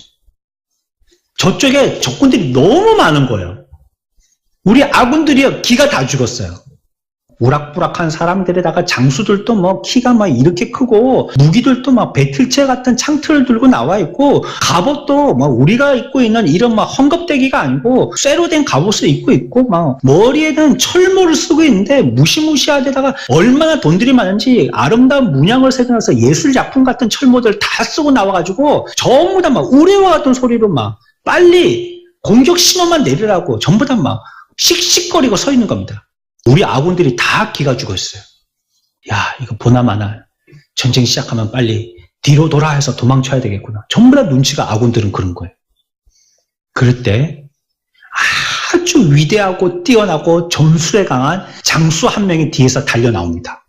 저쪽에 적군들이 너무 많은 거예요. 우리 아군들이요, 기가 다 죽었어요. 우락부락한 사람들에다가 장수들도 뭐 키가 막 이렇게 크고 무기들도 막 배틀체 같은 창틀을 들고 나와 있고 갑옷도 막 우리가 입고 있는 이런 막 헝겊대기가 아니고 쇠로 된 갑옷을 입고 있고 막 머리에는 철모를 쓰고 있는데 무시무시하게다가 얼마나 돈들이 많은지 아름다운 문양을 새겨놔서 예술작품 같은 철모들 다 쓰고 나와가지고 전부 다 막 우레와 같은 소리로 막 빨리 공격 신호만 내리라고 전부 다 막 씩씩거리고 서 있는 겁니다. 우리 아군들이 다 기가 죽었어요. 야, 이거 보나마나 전쟁 시작하면 빨리 뒤로 돌아 해서 도망쳐야 되겠구나. 전부 다 눈치가 아군들은 그런 거예요. 그럴 때 아주 위대하고 뛰어나고 전술에 강한 장수 한 명이 뒤에서 달려 나옵니다.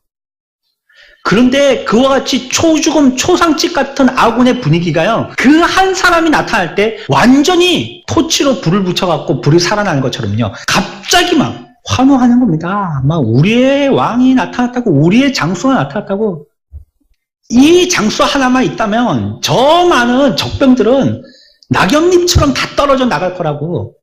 그런데 그와 같이 초죽음 초상집 같은 아군의 분위기가요. 그 한 사람이 나타날 때 완전히 토치로 불을 붙여갖고 불이 살아나는 것처럼요. 갑자기 막 환호하는 겁니다. 막 우리의 왕이 나타났다고, 우리의 장수가 나타났다고. 이 장수 하나만 있다면 저 많은 적병들은 낙엽잎처럼 다 떨어져 나갈 거라고.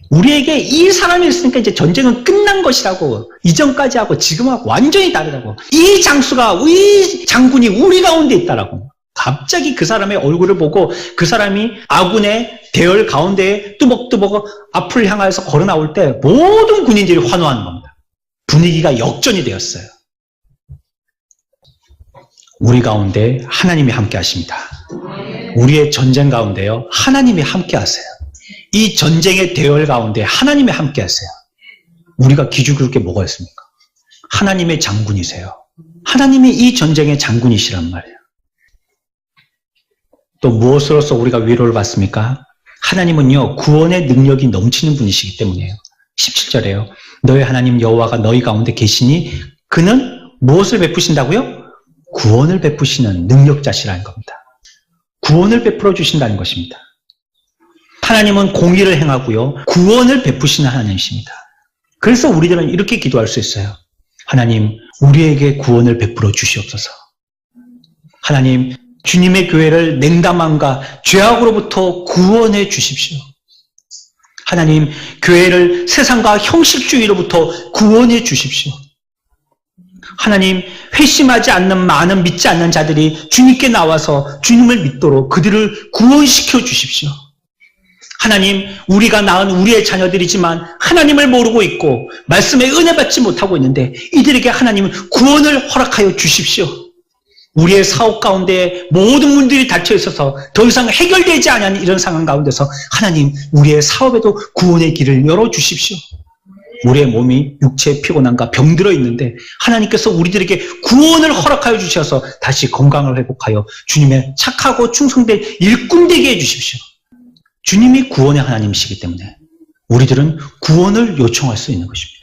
우리에게 이 사람이 있으니까 이제 전쟁은 끝난 것이라고. 이전까지 하고 지금하고 완전히 다르다고. 이 장수가, 이 장군이 우리 가운데 있다라고. 갑자기 그 사람의 얼굴을 보고 그 사람이 아군의 대열 가운데에 뚜벅뚜벅 앞을 향해서 걸어 나올 때 모든 군인들이 환호하는 겁니다. 분위기가 역전이 되었어요. 우리 가운데 하나님이 함께 하십니다. 우리의 전쟁 가운데요, 하나님이 함께 하세요. 이 전쟁의 대열 가운데 하나님이 함께 하세요. 우리가 기죽을 게 뭐가 있습니까? 하나님의 장군이세요. 하나님이 이 전쟁의 장군이시란 말이에요. 또 무엇으로서 우리가 위로를 받습니까? 하나님은요, 구원의 능력이 넘치는 분이시기 때문이에요. 17절에요. 너희 하나님 여호와가 너희 가운데 계시니 그는 무엇을 베푸신다고요? 구원을 베푸시는 능력자시라는 겁니다. 구원을 베풀어 주신다는 것입니다. 하나님은 공의를 행하고요, 구원을 베푸시는 하나님이십니다. 그래서 우리들은 이렇게 기도할 수 있어요. 하나님, 우리에게 구원을 베풀어 주시옵소서. 하나님, 주님의 교회를 냉담함과 죄악으로부터 구원해 주십시오. 하나님, 교회를 세상과 형식주의로부터 구원해 주십시오. 하나님, 회심하지 않는 많은 믿지 않는 자들이 주님께 나와서 주님을 믿도록 그들을 구원시켜 주십시오. 하나님, 우리가 낳은 우리의 자녀들이지만 하나님을 모르고 있고 말씀에 은혜 받지 못하고 있는데 이들에게 하나님 구원을 허락하여 주십시오. 우리의 사업 가운데 모든 문들이 닫혀 있어서 더 이상 해결되지 않은 이런 상황 가운데서 하나님, 우리의 사업에도 구원의 길을 열어주십시오. 우리의 몸이 육체의 피곤함과 병들어 있는데 하나님께서 우리들에게 구원을 허락하여 주셔서 다시 건강을 회복하여 주님의 착하고 충성된 일꾼 되게 해주십시오. 주님이 구원의 하나님이시기 때문에 우리들은 구원을 요청할 수 있는 것입니다.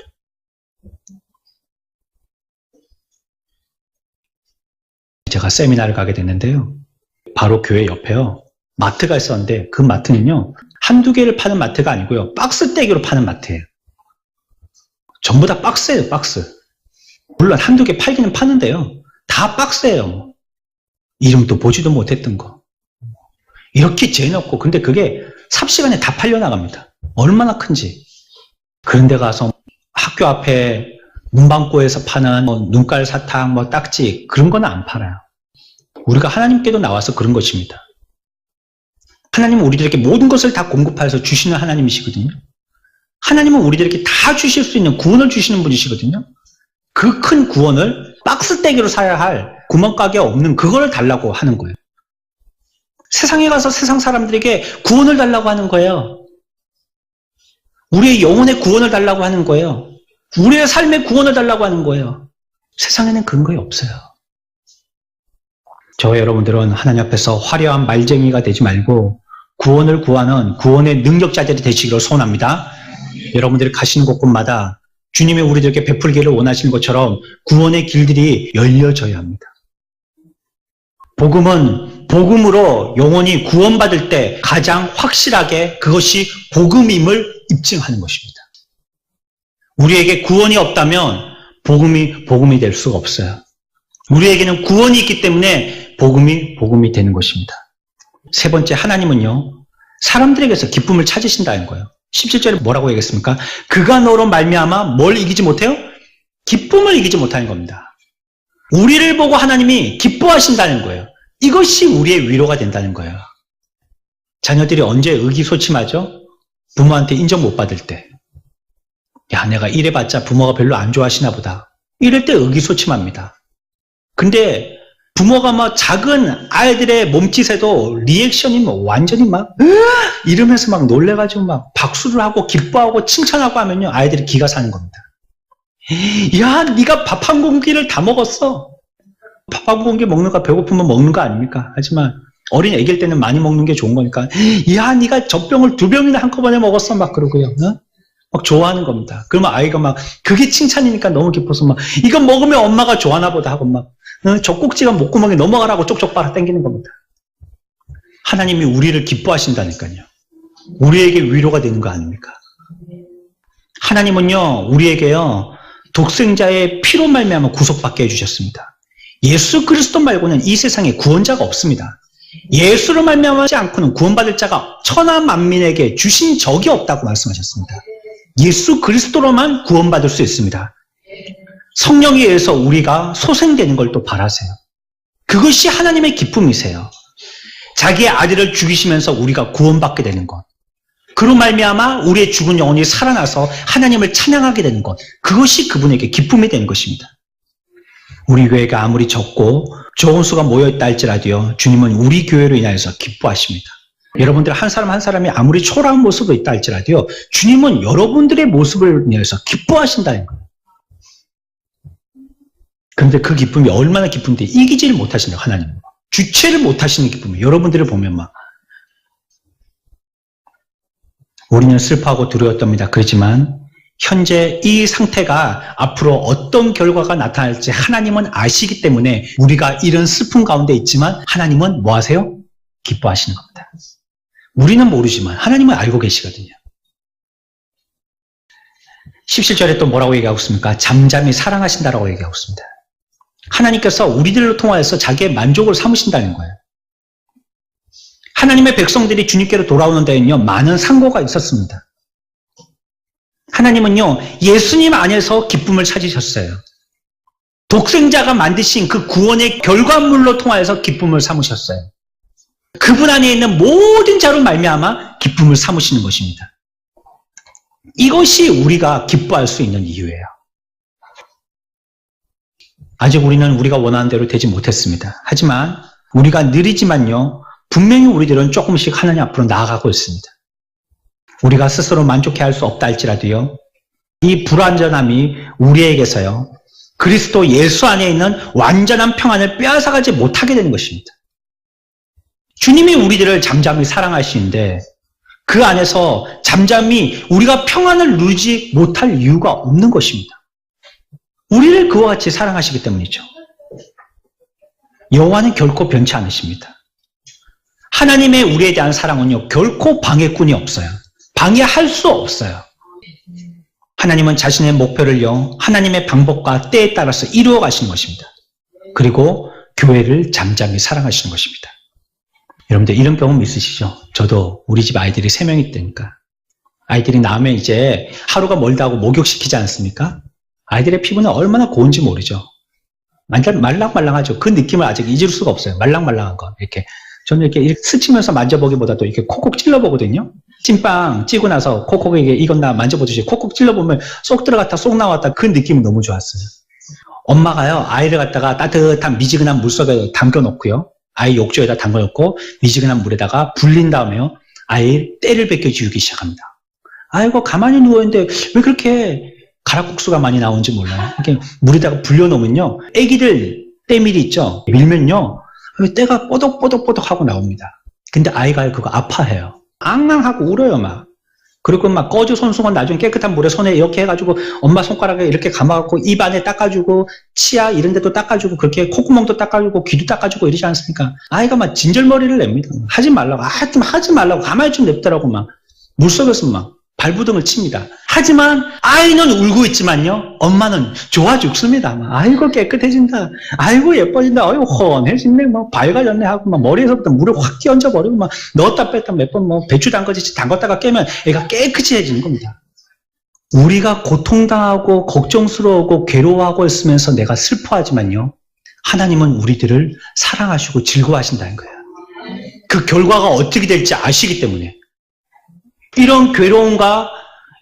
제가 세미나를 가게 됐는데요. 바로 교회 옆에요. 마트가 있었는데 그 마트는요. 한두 개를 파는 마트가 아니고요. 박스떼기로 파는 마트예요. 전부 다 박스예요, 박스. 물론 한두 개 팔기는 파는데요. 다 박스예요. 이름도 보지도 못했던 거. 이렇게 재놓고 근데 그게 삽시간에 다 팔려나갑니다. 얼마나 큰지. 그런데 가서 학교 앞에 문방구에서 파는 눈깔 사탕, 딱지 그런 건 안 팔아요. 우리가 하나님께도 나와서 그런 것입니다. 하나님은 우리들에게 모든 것을 다 공급하여서 주시는 하나님이시거든요. 하나님은 우리들에게 다 주실 수 있는 구원을 주시는 분이시거든요. 그 큰 구원을 박스떼기로 사야 할 구멍가게 없는 그걸 달라고 하는 거예요. 세상에 가서 세상 사람들에게 구원을 달라고 하는 거예요. 우리의 영혼의 구원을 달라고 하는 거예요. 우리의 삶의 구원을 달라고 하는 거예요. 세상에는 그런 거이 없어요. 저와 여러분들은 하나님 앞에서 화려한 말쟁이가 되지 말고 구원을 구하는 구원의 능력자들이 되시기를 소원합니다. 여러분들이 가시는 곳곳마다 주님이 우리들에게 베풀기를 원하시는 것처럼 구원의 길들이 열려져야 합니다. 복음은 복음으로 영혼이 구원받을 때 가장 확실하게 그것이 복음임을 입증하는 것입니다. 우리에게 구원이 없다면 복음이 될 수가 없어요. 우리에게는 구원이 있기 때문에 복음이 되는 것입니다. 세 번째, 하나님은요, 사람들에게서 기쁨을 찾으신다는 거예요. 17절에 뭐라고 얘기했습니까? 그가 너로 말미암아 뭘 이기지 못해요? 기쁨을 이기지 못하는 겁니다. 우리를 보고 하나님이 기뻐하신다는 거예요. 이것이 우리의 위로가 된다는 거예요. 자녀들이 언제 의기소침하죠? 부모한테 인정 못 받을 때. 야, 내가 이래봤자 부모가 별로 안 좋아하시나 보다. 이럴 때 의기소침합니다. 근데 부모가 작은 아이들의 몸짓에도 리액션이 완전히 이러면서 놀래가지고 박수를 하고 기뻐하고 칭찬하고 하면요, 아이들이 기가 사는 겁니다. 야, 네가 밥 한 공기를 다 먹었어. 밥 한 공기 먹는 거 배고프면 먹는 거 아닙니까? 하지만 어린 애기일 때는 많이 먹는 게 좋은 거니까, 야, 네가 젖병을 2병이나 한꺼번에 먹었어. 그러고요. 좋아하는 겁니다. 그러면 아이가 그게 칭찬이니까 너무 기뻐서 이거 먹으면 엄마가 좋아하나 보다 하고 젖꼭지가 목구멍에 넘어가라고 쪽쪽 빨아 당기는 겁니다. 하나님이 우리를 기뻐하신다니까요. 우리에게 위로가 되는 거 아닙니까? 하나님은요, 우리에게요, 독생자의 피로 말미암아 구속받게 해주셨습니다. 예수 그리스도 말고는 이 세상에 구원자가 없습니다. 예수로 말미암지 않고는 구원받을 자가 천하 만민에게 주신 적이 없다고 말씀하셨습니다. 예수 그리스도로만 구원받을 수 있습니다. 성령에 의해서 우리가 소생되는 걸 또 바라세요. 그것이 하나님의 기쁨이세요. 자기의 아들을 죽이시면서 우리가 구원받게 되는 것. 그로 말미암아 우리의 죽은 영혼이 살아나서 하나님을 찬양하게 되는 것. 그것이 그분에게 기쁨이 되는 것입니다. 우리 교회가 아무리 적고 좋은 수가 모여있다 할지라도요, 주님은 우리 교회로 인하여서 기뻐하십니다. 여러분들 한 사람 한 사람이 아무리 초라한 모습으로 있다 할지라도요, 주님은 여러분들의 모습을 위해서 기뻐하신다는 거예요. 그런데 그 기쁨이 얼마나 기쁜데 이기지를 못하시는 하나님은. 주체를 못하시는 기쁨이 여러분들을 보면 우리는 슬퍼하고 두려웠답니다. 그렇지만 현재 이 상태가 앞으로 어떤 결과가 나타날지 하나님은 아시기 때문에 우리가 이런 슬픔 가운데 있지만 하나님은 뭐 하세요? 기뻐하시는 겁니다. 우리는 모르지만 하나님은 알고 계시거든요. 17절에 또 뭐라고 얘기하고 있습니까? 잠잠히 사랑하신다라고 얘기하고 있습니다. 하나님께서 우리들로 통하여서 자기의 만족을 삼으신다는 거예요. 하나님의 백성들이 주님께로 돌아오는 데는요, 많은 상고가 있었습니다. 하나님은요, 예수님 안에서 기쁨을 찾으셨어요. 독생자가 만드신 그 구원의 결과물로 통하여서 기쁨을 삼으셨어요. 그분 안에 있는 모든 자로 말미암아 기쁨을 삼으시는 것입니다. 이것이 우리가 기뻐할 수 있는 이유예요. 아직 우리는 우리가 원하는 대로 되지 못했습니다. 하지만 우리가 느리지만요, 분명히 우리들은 조금씩 하나님 앞으로 나아가고 있습니다. 우리가 스스로 만족해야 할 수 없다 할지라도요, 이 불완전함이 우리에게서요, 그리스도 예수 안에 있는 완전한 평안을 빼앗아가지 못하게 되는 것입니다. 주님이 우리들을 잠잠히 사랑하시는데 그 안에서 잠잠히 우리가 평안을 누리지 못할 이유가 없는 것입니다. 우리를 그와 같이 사랑하시기 때문이죠. 여호와는 결코 변치 않으십니다. 하나님의 우리에 대한 사랑은요, 결코 방해꾼이 없어요. 방해할 수 없어요. 하나님은 자신의 목표를요, 하나님의 방법과 때에 따라서 이루어 가시는 것입니다. 그리고 교회를 잠잠히 사랑하시는 것입니다. 여러분들 이런 경험 있으시죠? 저도 우리 집 아이들이 3명이 있다니까. 아이들이 나오면 이제 하루가 멀다 하고 목욕시키지 않습니까? 아이들의 피부는 얼마나 고운지 모르죠. 완전 말랑말랑하죠. 그 느낌을 아직 잊을 수가 없어요. 말랑말랑한 거. 이렇게. 저는 이렇게 스치면서 만져보기보다도 이렇게 콕콕 찔러보거든요. 찐빵 찌고 나서 콕콕 이게 익었나 만져보듯이 콕콕 찔러보면 쏙 들어갔다 쏙 나왔다. 그 느낌이 너무 좋았어요. 엄마가요, 아이를 갖다가 따뜻한 미지근한 물속에 담겨놓고요. 아이 욕조에다 담궈놓고 미지근한 물에다가 불린 다음에요, 아이 때를 벗겨 지우기 시작합니다. 아이고 가만히 누워있는데 왜 그렇게 가락국수가 많이 나오는지 몰라요. 이렇게 물에다가 불려놓으면요, 애기들 때밀이 있죠. 밀면요, 때가 뽀독뽀독뽀독 하고 나옵니다. 근데 아이가 그거 아파해요. 앙앙하고 울어요 막. 그리고 막 꺼주 손수건 나중에 깨끗한 물에 손에 이렇게 해가지고 엄마 손가락에 이렇게 감아갖고 입 안에 닦아주고 치아 이런 데도 닦아주고 그렇게 콧구멍도 닦아주고 귀도 닦아주고 이러지 않습니까? 아이가 막 진절머리를 냅니다. 하지 말라고, 좀 하지 말라고, 가만히 좀 냅더라고 막 물속에서 막 발부둥을 칩니다. 하지만 아이는 울고 있지만요, 엄마는 좋아 죽습니다. 막, 아이고 깨끗해진다, 아이고 예뻐진다, 아이고 헌해진네, 막 밝아졌네 하고 막 머리에서부터 물을 확 끼얹어 버리고 막 넣었다 뺐다 몇 번 뭐 배추 담그듯이 담갔다가 깨면 애가 깨끗이 해지는 겁니다. 우리가 고통당하고 걱정스러워하고 괴로워하고 있으면서 내가 슬퍼하지만요, 하나님은 우리들을 사랑하시고 즐거워하신다는 거예요. 그 결과가 어떻게 될지 아시기 때문에. 이런 괴로움과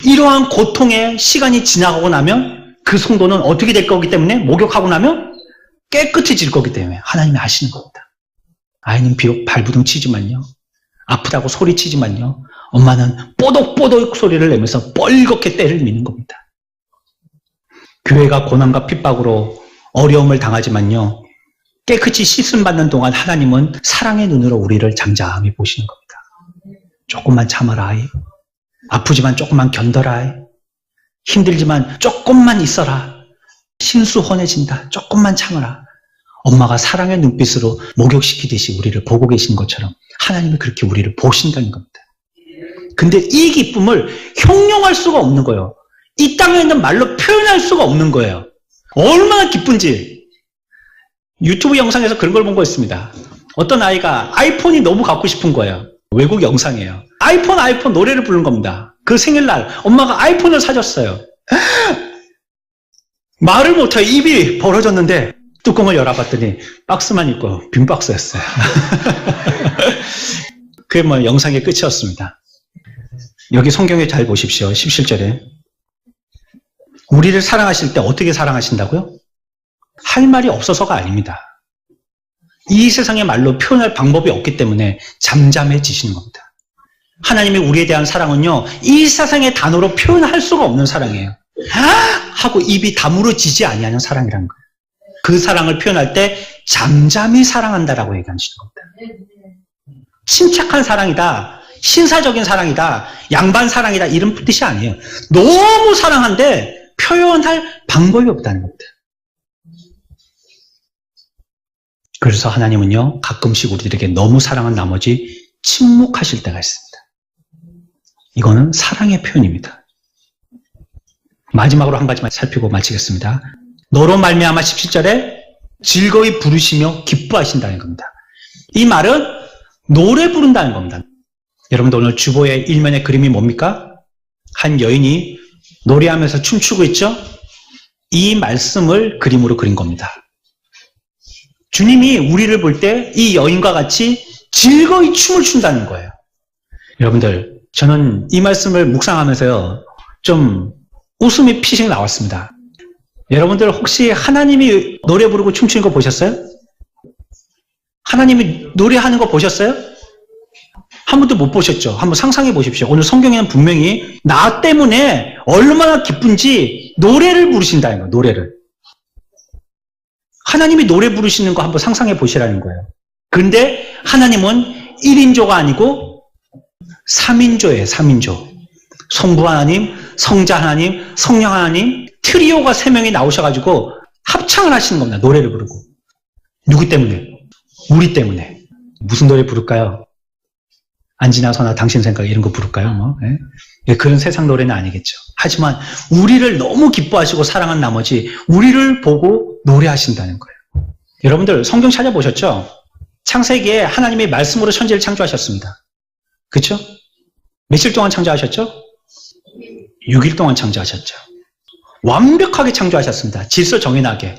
이러한 고통의 시간이 지나가고 나면 그 성도는 어떻게 될 거기 때문에, 목욕하고 나면 깨끗해질 거기 때문에 하나님이 아시는 겁니다. 아이는 비록 발부둥 치지만요, 아프다고 소리치지만요, 엄마는 뽀독뽀독 소리를 내면서 뻘겋게 때를 미는 겁니다. 교회가 고난과 핍박으로 어려움을 당하지만요, 깨끗이 씻음받는 동안 하나님은 사랑의 눈으로 우리를 잠잠히 보시는 겁니다. 조금만 참아라 아이. 아프지만 조금만 견뎌라 아이. 힘들지만 조금만 있어라. 신수헌해진다. 조금만 참아라. 엄마가 사랑의 눈빛으로 목욕시키듯이 우리를 보고 계신 것처럼 하나님이 그렇게 우리를 보신다는 겁니다. 근데 이 기쁨을 형용할 수가 없는 거예요. 이 땅에 있는 말로 표현할 수가 없는 거예요. 얼마나 기쁜지. 유튜브 영상에서 그런 걸 본 거 있습니다. 어떤 아이가 아이폰이 너무 갖고 싶은 거예요. 외국 영상이에요. 아이폰 노래를 부른 겁니다. 그 생일날 엄마가 아이폰을 사줬어요. 말을 못해요. 입이 벌어졌는데 뚜껑을 열어봤더니 박스만 있고 빈 박스였어요. 그게 뭐 영상의 끝이었습니다. 여기 성경에 잘 보십시오. 17절에 우리를 사랑하실 때 어떻게 사랑하신다고요? 할 말이 없어서가 아닙니다. 이 세상의 말로 표현할 방법이 없기 때문에 잠잠해지시는 겁니다. 하나님이 우리에 대한 사랑은요, 이 세상의 단어로 표현할 수가 없는 사랑이에요. 하고 입이 다물어지지 아니하는 사랑이라는 거예요. 그 사랑을 표현할 때 잠잠히 사랑한다라고 얘기하시는 겁니다. 침착한 사랑이다, 신사적인 사랑이다, 양반 사랑이다 이런 뜻이 아니에요. 너무 사랑한데 표현할 방법이 없다는 겁니다. 그래서 하나님은요, 가끔씩 우리들에게 너무 사랑한 나머지 침묵하실 때가 있습니다. 이거는 사랑의 표현입니다. 마지막으로 한 가지만 살피고 마치겠습니다. 너로 말미암아 17절에 즐거이 부르시며 기뻐하신다는 겁니다. 이 말은 노래 부른다는 겁니다. 여러분들 오늘 주보의 일면의 그림이 뭡니까? 한 여인이 노래하면서 춤추고 있죠? 이 말씀을 그림으로 그린 겁니다. 주님이 우리를 볼 때 이 여인과 같이 즐거이 춤을 춘다는 거예요. 여러분들, 저는 이 말씀을 묵상하면서요, 좀 웃음이 피식 나왔습니다. 여러분들 혹시 하나님이 노래 부르고 춤추는 거 보셨어요? 하나님이 노래하는 거 보셨어요? 한 번도 못 보셨죠? 한번 상상해 보십시오. 오늘 성경에는 분명히 나 때문에 얼마나 기쁜지 노래를 부르신다는 거예요. 노래를. 하나님이 노래 부르시는 거 한번 상상해 보시라는 거예요. 그런데 하나님은 1인조가 아니고 3인조예요. 3인조. 성부 하나님, 성자 하나님, 성령 하나님, 트리오가 3명이 나오셔가지고 합창을 하시는 겁니다. 노래를 부르고. 누구 때문에? 우리 때문에. 무슨 노래 부를까요? 안지나서나 당신 생각 이런 거 부를까요? 뭐? 예? 그런 세상 노래는 아니겠죠. 하지만 우리를 너무 기뻐하시고 사랑한 나머지 우리를 보고 노래하신다는 거예요. 여러분들 성경 찾아보셨죠? 창세기에 하나님이 말씀으로 천지를 창조하셨습니다. 그렇죠? 며칠 동안 창조하셨죠? 6일 동안 창조하셨죠. 완벽하게 창조하셨습니다. 질서 정연하게.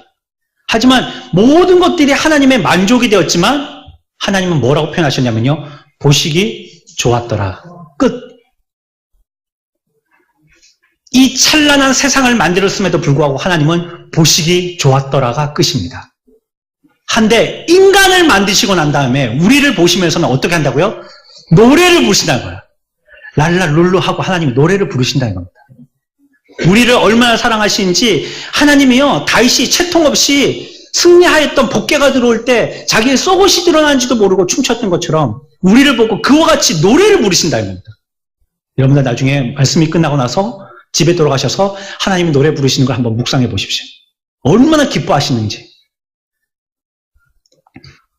하지만 모든 것들이 하나님의 만족이 되었지만 하나님은 뭐라고 표현하셨냐면요. 보시기 좋았더라. 끝. 이 찬란한 세상을 만들었음에도 불구하고 하나님은 보시기 좋았더라가 끝입니다. 한데 인간을 만드시고 난 다음에 우리를 보시면서는 어떻게 한다고요? 노래를 부르신다는 거예요. 랄랄룰루 하고 하나님이 노래를 부르신다는 겁니다. 우리를 얼마나 사랑하시는지 하나님이요. 다윗이 채통 없이 승리하였던 복개가 들어올 때 자기의 속옷이 드러난지도 모르고 춤췄던 것처럼 우리를 보고 그와 같이 노래를 부르신다는 겁니다. 여러분들 나중에 말씀이 끝나고 나서 집에 돌아가셔서 하나님이 노래 부르시는 걸 한번 묵상해 보십시오. 얼마나 기뻐하시는지.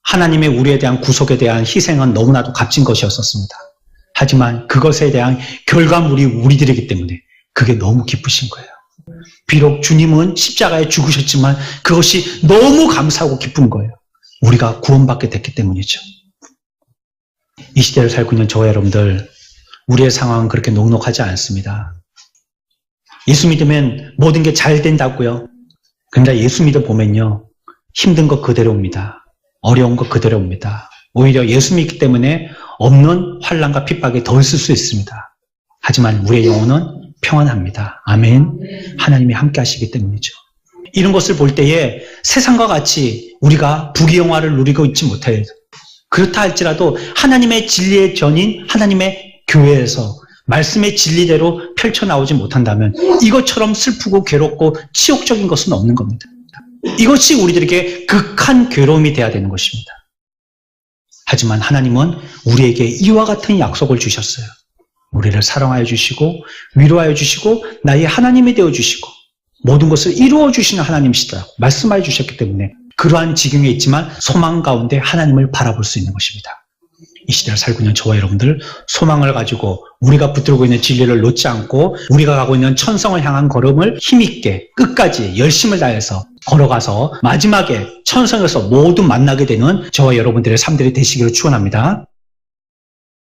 하나님의 우리에 대한 구속에 대한 희생은 너무나도 값진 것이었었습니다. 하지만 그것에 대한 결과물이 우리들이기 때문에 그게 너무 기쁘신 거예요. 비록 주님은 십자가에 죽으셨지만 그것이 너무 감사하고 기쁜 거예요. 우리가 구원받게 됐기 때문이죠. 이 시대를 살고 있는 저와 여러분들, 우리의 상황은 그렇게 녹록하지 않습니다. 예수 믿으면 모든 게 잘 된다고요. 그런데 예수 믿어 보면요, 힘든 거 그대로입니다. 어려운 거 그대로입니다. 오히려 예수 믿기 때문에 없는 환난과 핍박이 더 있을 수 있습니다. 하지만 우리의 영혼은 평안합니다. 아멘. 하나님이 함께 하시기 때문이죠. 이런 것을 볼 때에 세상과 같이 우리가 부귀영화를 누리고 있지 못해요. 그렇다 할지라도 하나님의 진리의 전인 하나님의 교회에서 말씀의 진리대로 펼쳐나오지 못한다면 이것처럼 슬프고 괴롭고 치욕적인 것은 없는 겁니다. 이것이 우리들에게 극한 괴로움이 돼야 되는 것입니다. 하지만 하나님은 우리에게 이와 같은 약속을 주셨어요. 우리를 사랑하여 주시고 위로하여 주시고 나의 하나님이 되어 주시고 모든 것을 이루어 주시는 하나님이시다 말씀하여 주셨기 때문에 그러한 지경에 있지만 소망 가운데 하나님을 바라볼 수 있는 것입니다. 이 시대를 살고 있는 저와 여러분들 소망을 가지고 우리가 붙들고 있는 진리를 놓지 않고 우리가 가고 있는 천성을 향한 걸음을 힘있게 끝까지 열심을 다해서 걸어가서 마지막에 천성에서 모두 만나게 되는 저와 여러분들의 삶들이 되시기를 축원합니다.